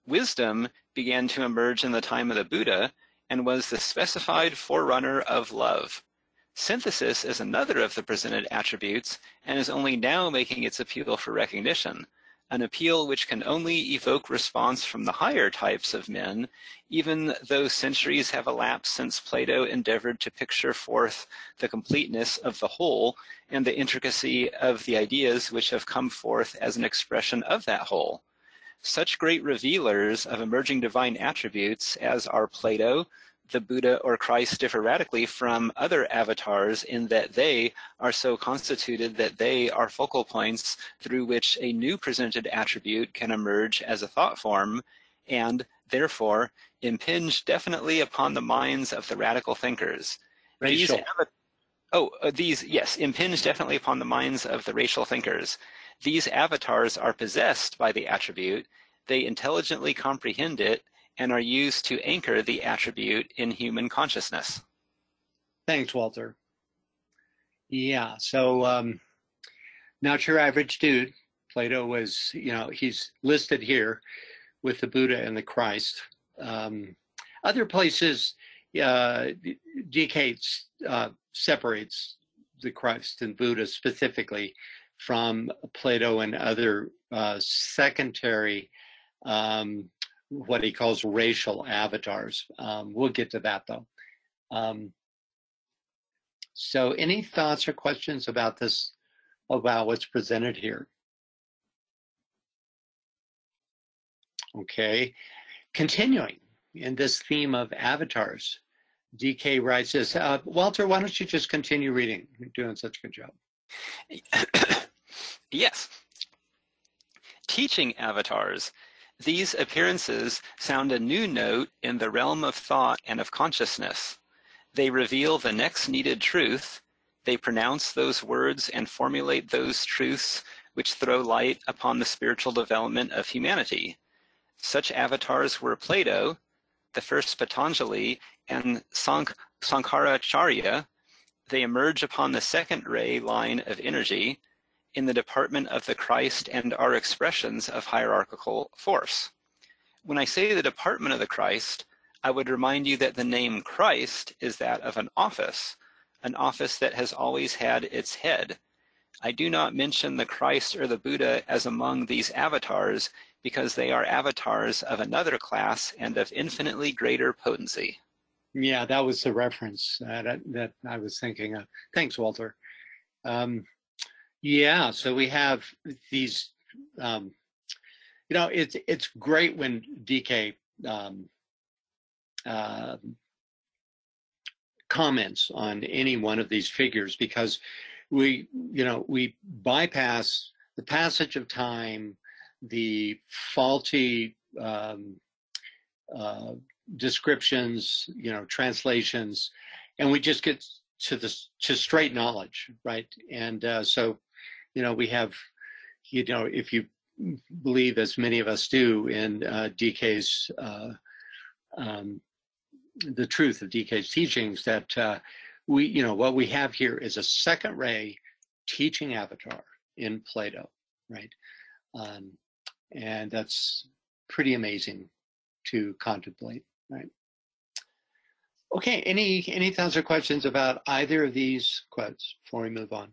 Speaker 4: Wisdom began to emerge in the time of the Buddha and was the specified forerunner of love. Synthesis is another of the presented attributes and is only now making its appeal for recognition, an appeal which can only evoke response from the higher types of men, even though centuries have elapsed since Plato endeavored to picture forth the completeness of the whole and the intricacy of the ideas which have come forth as an expression of that whole. Such great revealers of emerging divine attributes as are Plato, the Buddha, or Christ differ radically from other avatars in that they are so constituted that they are focal points through which a new presented attribute can emerge as a thought form and, therefore, impinge definitely upon the minds of the radical thinkers. Impinge definitely upon the minds of the racial thinkers. These avatars are possessed by the attribute, they intelligently comprehend it, and are used to anchor the attribute in human consciousness.
Speaker 2: Thanks, Walter. Yeah, so not your average dude. Plato was, he's listed here with the Buddha and the Christ. Other places, DK separates the Christ and Buddha specifically from Plato and other secondary, what he calls racial avatars. We'll get to that though. So any thoughts or questions about this, about what's presented here? Okay, continuing in this theme of avatars, DK writes this. Walter, why don't you just continue reading? You're doing such a good job.
Speaker 4: Yes. Teaching avatars. These appearances sound a new note in the realm of thought and of consciousness. They reveal the next needed truth. They pronounce those words and formulate those truths which throw light upon the spiritual development of humanity. Such avatars were Plato, the first Patanjali, and Sankaracharya. They emerge upon the second ray line of energy in the department of the Christ and are expressions of hierarchical force. When I say the department of the Christ, I would remind you that the name Christ is that of an office that has always had its head. I do not mention the Christ or the Buddha as among these avatars because they are avatars of another class and of infinitely greater potency.
Speaker 2: Yeah, that was the reference that I was thinking of. Thanks, Walter. Yeah, so we have these, it's great when DK comments on any one of these figures because we bypass the passage of time, the faulty descriptions, translations, and we just get to straight knowledge, right? And so, we have, if you believe, as many of us do, in DK's, the truth of DK's teachings, that what we have here is a second ray teaching avatar in Plato, right? And that's pretty amazing to contemplate, right? Okay, any thoughts or questions about either of these quotes before we move on?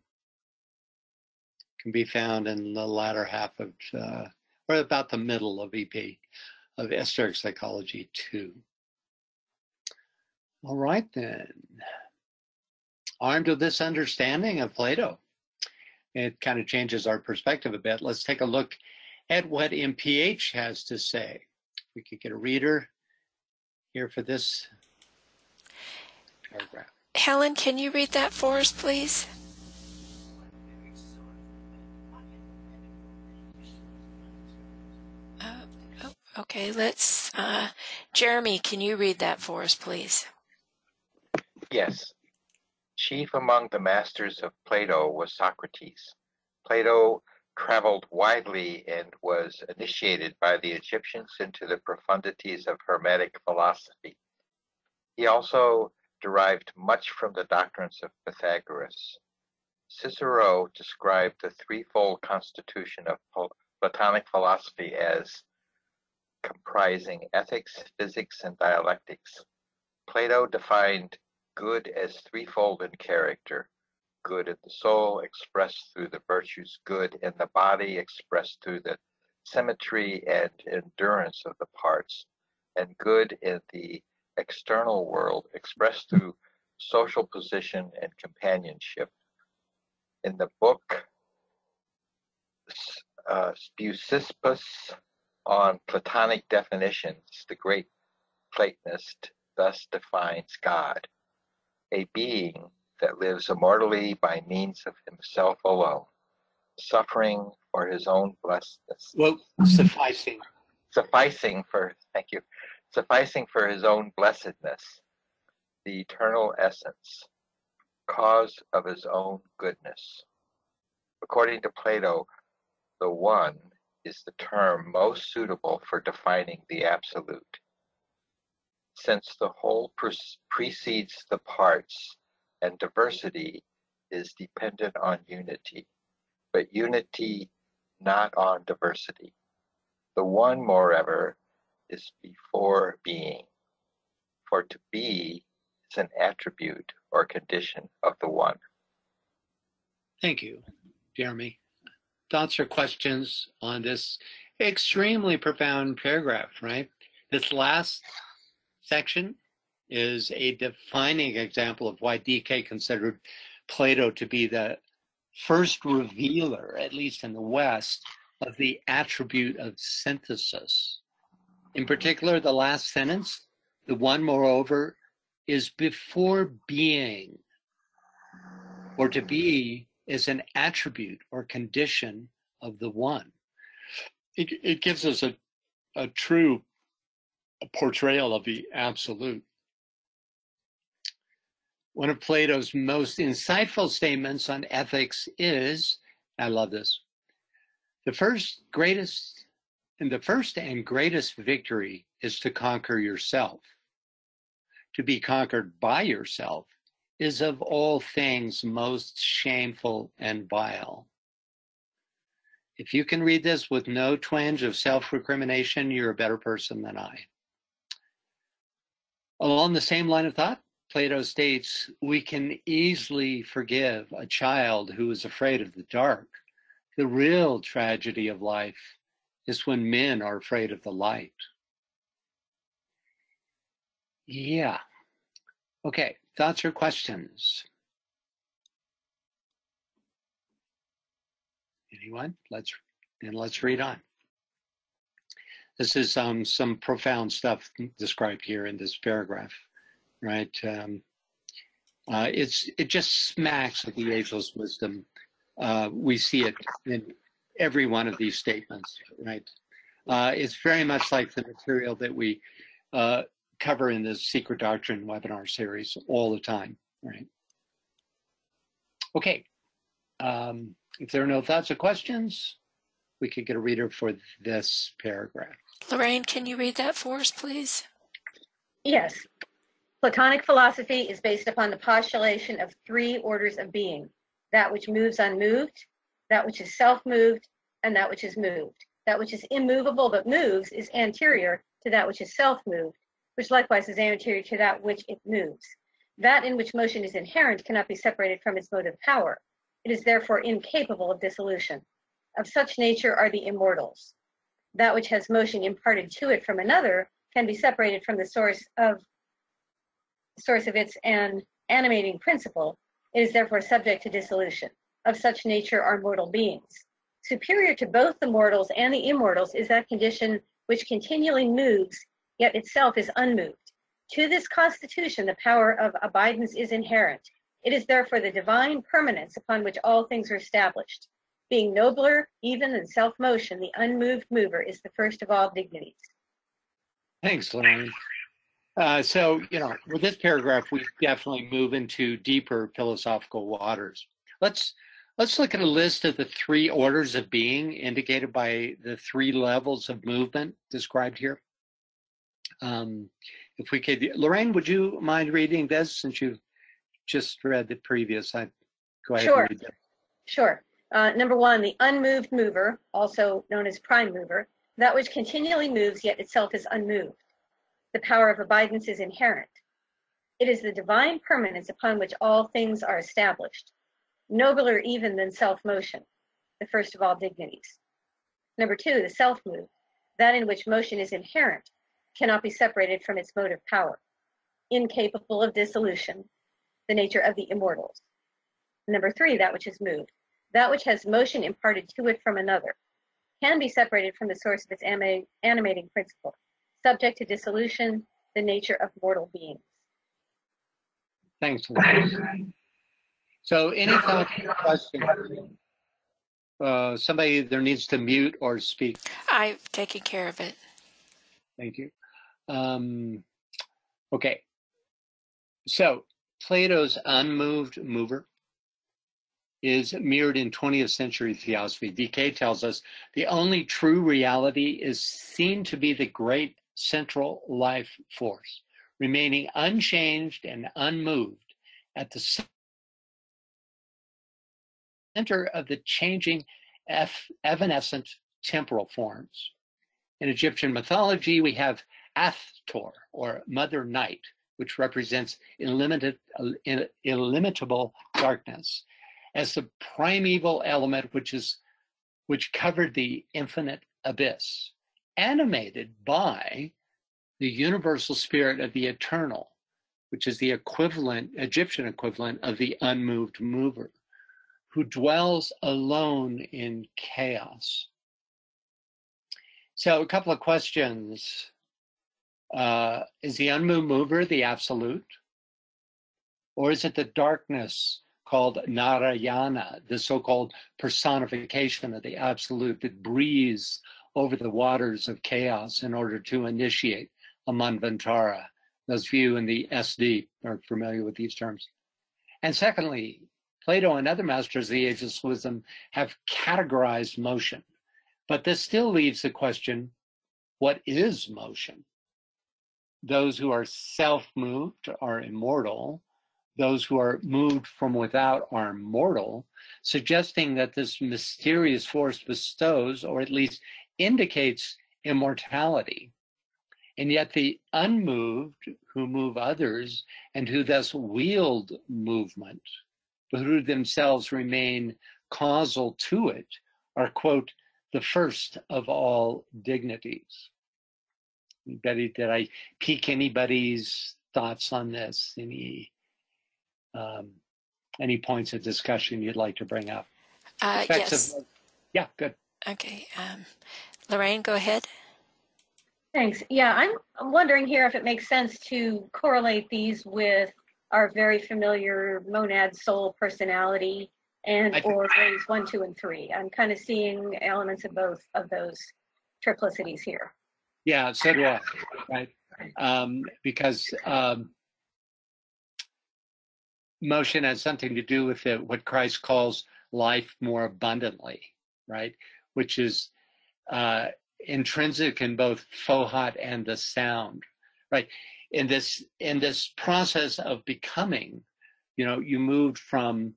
Speaker 2: Can be found in the latter half of, or about the middle of EP, of Esoteric Psychology 2. All right then. Armed with this understanding of Plato, it kind of changes our perspective a bit. Let's take a look at what MPH has to say. We could get a reader here for this paragraph.
Speaker 3: Helen, can you read that for us, please? Okay, let's, Jeremy, can you read that for us, please?
Speaker 11: Yes. Chief among the masters of Plato was Socrates. Plato traveled widely and was initiated by the Egyptians into the profundities of Hermetic philosophy. He also derived much from the doctrines of Pythagoras. Cicero described the threefold constitution of Platonic philosophy as comprising ethics, physics, and dialectics. Plato defined good as threefold in character: good in the soul, expressed through the virtues; good in the body, expressed through the symmetry and endurance of the parts; and good in the external world, expressed through social position and companionship. In the book Speusippus on Platonic definitions, the great Platonist thus defines God: a being that lives immortally by means of himself alone, suffering for his own blessedness.
Speaker 2: Well, sufficing
Speaker 11: for his own blessedness, the eternal essence, cause of his own goodness. According to Plato, the one is the term most suitable for defining the absolute, since the whole precedes the parts, and diversity is dependent on unity, but unity not on diversity. The one, moreover, is before being, for to be is an attribute or condition of the one.
Speaker 2: Thank you, Jeremy. Thoughts or questions on this extremely profound paragraph, right? This last section is a defining example of why DK considered Plato to be the first revealer, at least in the West, of the attribute of synthesis. In particular, the last sentence, the one, moreover, is before being, or to be is an attribute or condition of the one. It gives us a true portrayal of the absolute. One of Plato's most insightful statements on ethics is, I love this, the first and greatest victory is to conquer yourself. To be conquered by yourself is of all things most shameful and vile. If you can read this with no twinge of self-recrimination, you're a better person than I. Along the same line of thought, Plato states, we can easily forgive a child who is afraid of the dark. The real tragedy of life is when men are afraid of the light. Yeah. Okay, thoughts or questions? Anyone? Let's read on. This is some profound stuff described here in this paragraph, right? It just smacks of the ageless wisdom. We see it in every one of these statements, right? It's very much like the material that we cover in the Secret Doctrine webinar series all the time, right? Okay, if there are no thoughts or questions, we could get a reader for this paragraph.
Speaker 3: Lorraine, can you read that for us, please?
Speaker 9: Yes. Platonic philosophy is based upon the postulation of three orders of being: that which moves unmoved, that which is self-moved, and that which is moved. That which is immovable but moves is anterior to that which is self-moved, which likewise is anterior to that which it moves. That in which motion is inherent cannot be separated from its motive power. It is therefore incapable of dissolution. Of such nature are the immortals. That which has motion imparted to it from another can be separated from the source of its animating principle. It is therefore subject to dissolution. Of such nature are mortal beings. Superior to both the mortals and the immortals is that condition which continually moves, yet itself is unmoved. To this constitution, the power of abidance is inherent. It is therefore the divine permanence upon which all things are established. Being nobler even than self-motion, the unmoved mover is the first of all dignities.
Speaker 2: Thanks, Lorraine. So, with this paragraph, we definitely move into deeper philosophical waters. Let's look at a list of the 3 orders of being indicated by the 3 levels of movement described here. If we could, Lorraine, would you mind reading this since you just read the previous? I'd go ahead and read that.
Speaker 9: Sure. Number 1, the unmoved mover, also known as prime mover, that which continually moves yet itself is unmoved. The power of abidance is inherent. It is the divine permanence upon which all things are established, nobler even than self-motion, the first of all dignities. Number 2, the self-moved, that in which motion is inherent, cannot be separated from its motive power, incapable of dissolution, the nature of the immortals. Number 3, that which is moved, that which has motion imparted to it from another, can be separated from the source of its animating principle, subject to dissolution, the nature of mortal beings.
Speaker 2: Thanks, Lorraine. So any thoughts or questions? Somebody either needs to mute or speak.
Speaker 3: I've taken care of it.
Speaker 2: Thank you. Okay. So Plato's unmoved mover is mirrored in 20th century theosophy. DK tells us the only true reality is seen to be the great central life force, remaining unchanged and unmoved at the center of the changing evanescent temporal forms. In Egyptian mythology, we have Athtor, or Mother Night, which represents illimitable darkness, as the primeval element which covered the infinite abyss, animated by the universal spirit of the eternal, which is the Egyptian equivalent of the unmoved mover, who dwells alone in chaos. So a couple of questions. Is the unmoved mover the absolute? Or is it the darkness called Narayana, the so-called personification of the absolute that breathes over the waters of chaos in order to initiate a manvantara? Those of you in the SD are familiar with these terms. And secondly, Plato and other masters of the ageless wisdom have categorized motion, but this still leaves the question, what is motion? Those who are self-moved are immortal. Those who are moved from without are mortal, suggesting that this mysterious force bestows, or at least indicates, immortality. And yet the unmoved, who move others and who thus wield movement, but who themselves remain causal to it, are, quote, the first of all dignities. Betty, did I pique anybody's thoughts on this? Any points of discussion you'd like to bring up?
Speaker 3: Yes.
Speaker 2: Yeah, good.
Speaker 3: Okay. Lorraine, go ahead.
Speaker 9: Thanks. Yeah, I'm wondering here if it makes sense to correlate these with our very familiar monad soul personality or ways 1, 2, and 3. I'm kind of seeing elements of both of those triplicities here.
Speaker 2: Yeah, so do I, right? Because motion has something to do with what Christ calls life more abundantly, right? Which is intrinsic in both Fohat and the sound, right? In this process of becoming, you moved from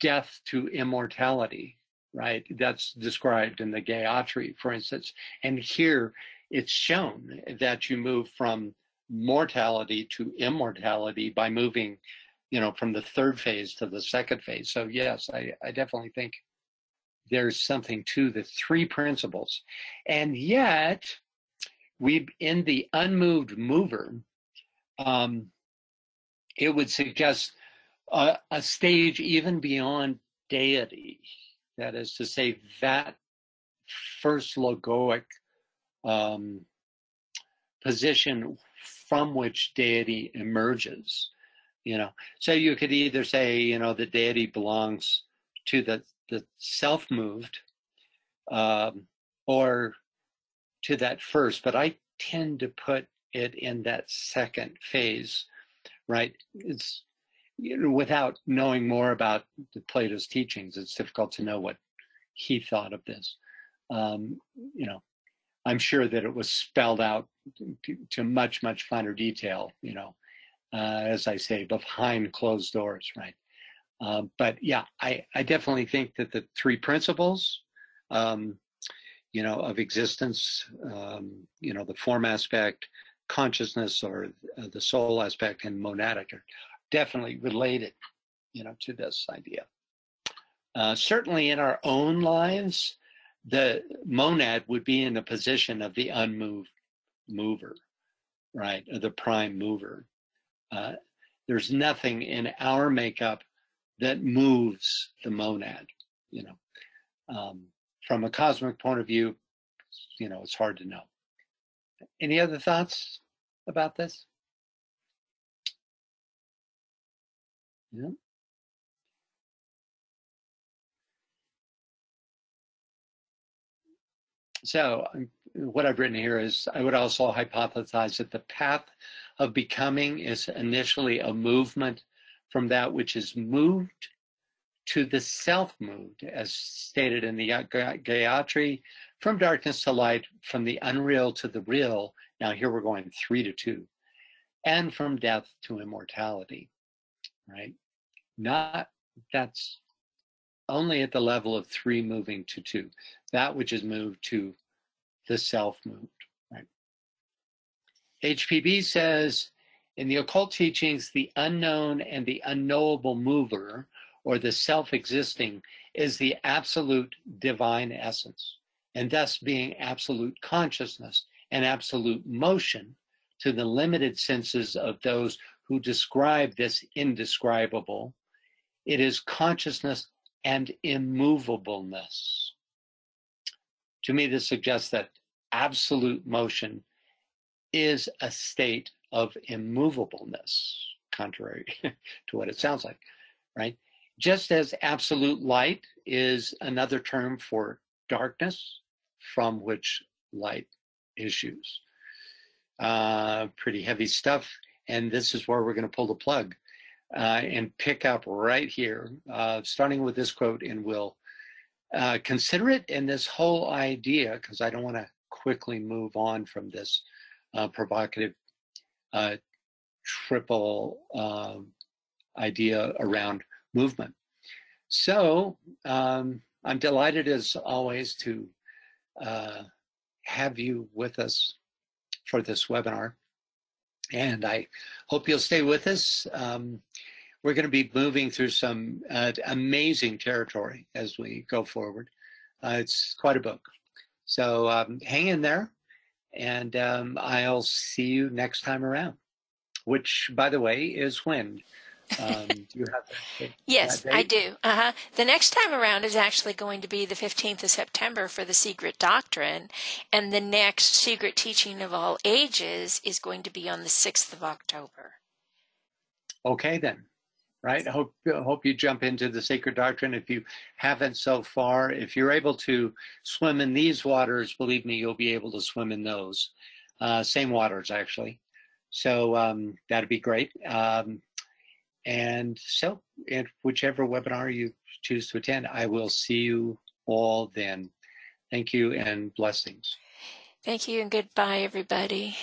Speaker 2: death to immortality, right? That's described in the Gayatri, for instance. And here it's shown that you move from mortality to immortality by moving, from the third phase to the second phase. So yes, I definitely think there's something to the 3 principles. And yet, in the unmoved mover, it would suggest a stage even beyond deity. That is to say, that first logoic position from which deity emerges. So you could either say, the deity belongs to the self-moved, or to that first, but I tend to put it in that second phase, right? It's, you know, without knowing more about Plato's teachings, it's difficult to know what he thought of this. You know, I'm sure that it was spelled out to much, much finer detail, you know, as I say, behind closed doors, right? But yeah, I definitely think that the three principles, you know, of existence, you know, the form aspect, consciousness, or the soul aspect, and monadic are definitely related, you know, to this idea. Certainly in our own lives, the monad would be in the position of the unmoved mover, right, or the prime mover. There's nothing in our makeup that moves the monad, you know. From a cosmic point of view, you know, it's hard to know. Any other thoughts about this? Yeah. So what I've written here is, I would also hypothesize that the path of becoming is initially a movement from that which is moved to the self-moved, as stated in the Gayatri, from darkness to light, from the unreal to the real. Now here we're going 3 to 2, and from death to immortality, right? Not, that's only at the level of 3 moving to 2, that which is moved to the self-moved, right? HPB says, in the occult teachings, the unknown and the unknowable mover, or the self-existing, is the absolute divine essence, and thus being absolute consciousness and absolute motion to the limited senses of those who describe this indescribable. It is consciousness and immovableness. To me, this suggests that absolute motion is a state of immovableness, contrary to what it sounds like, right? Just as absolute light is another term for darkness from which light issues. Pretty heavy stuff, and this is where we're going to pull the plug and pick up right here, starting with this quote, and we'll consider it in this whole idea, because I don't want to quickly move on from this provocative triple idea around movement. So I'm delighted as always to have you with us for this webinar, and I hope you'll stay with us. We're going to be moving through some amazing territory as we go forward. It's quite a book. So hang in there, and I'll see you next time around, which, by the way, is when? Do you have that?
Speaker 3: Yes, I do. The next time around is actually going to be the 15th of September for the Secret Doctrine, and the next Secret Teaching of All Ages is going to be on the 6th of October.
Speaker 2: Okay, then. Right? I hope you jump into the Sacred Doctrine if you haven't so far. If you're able to swim in these waters, believe me, you'll be able to swim in those. Same waters, actually. So that'd be great. And so, in whichever webinar you choose to attend, I will see you all then. Thank you and blessings.
Speaker 3: Thank you and goodbye, everybody.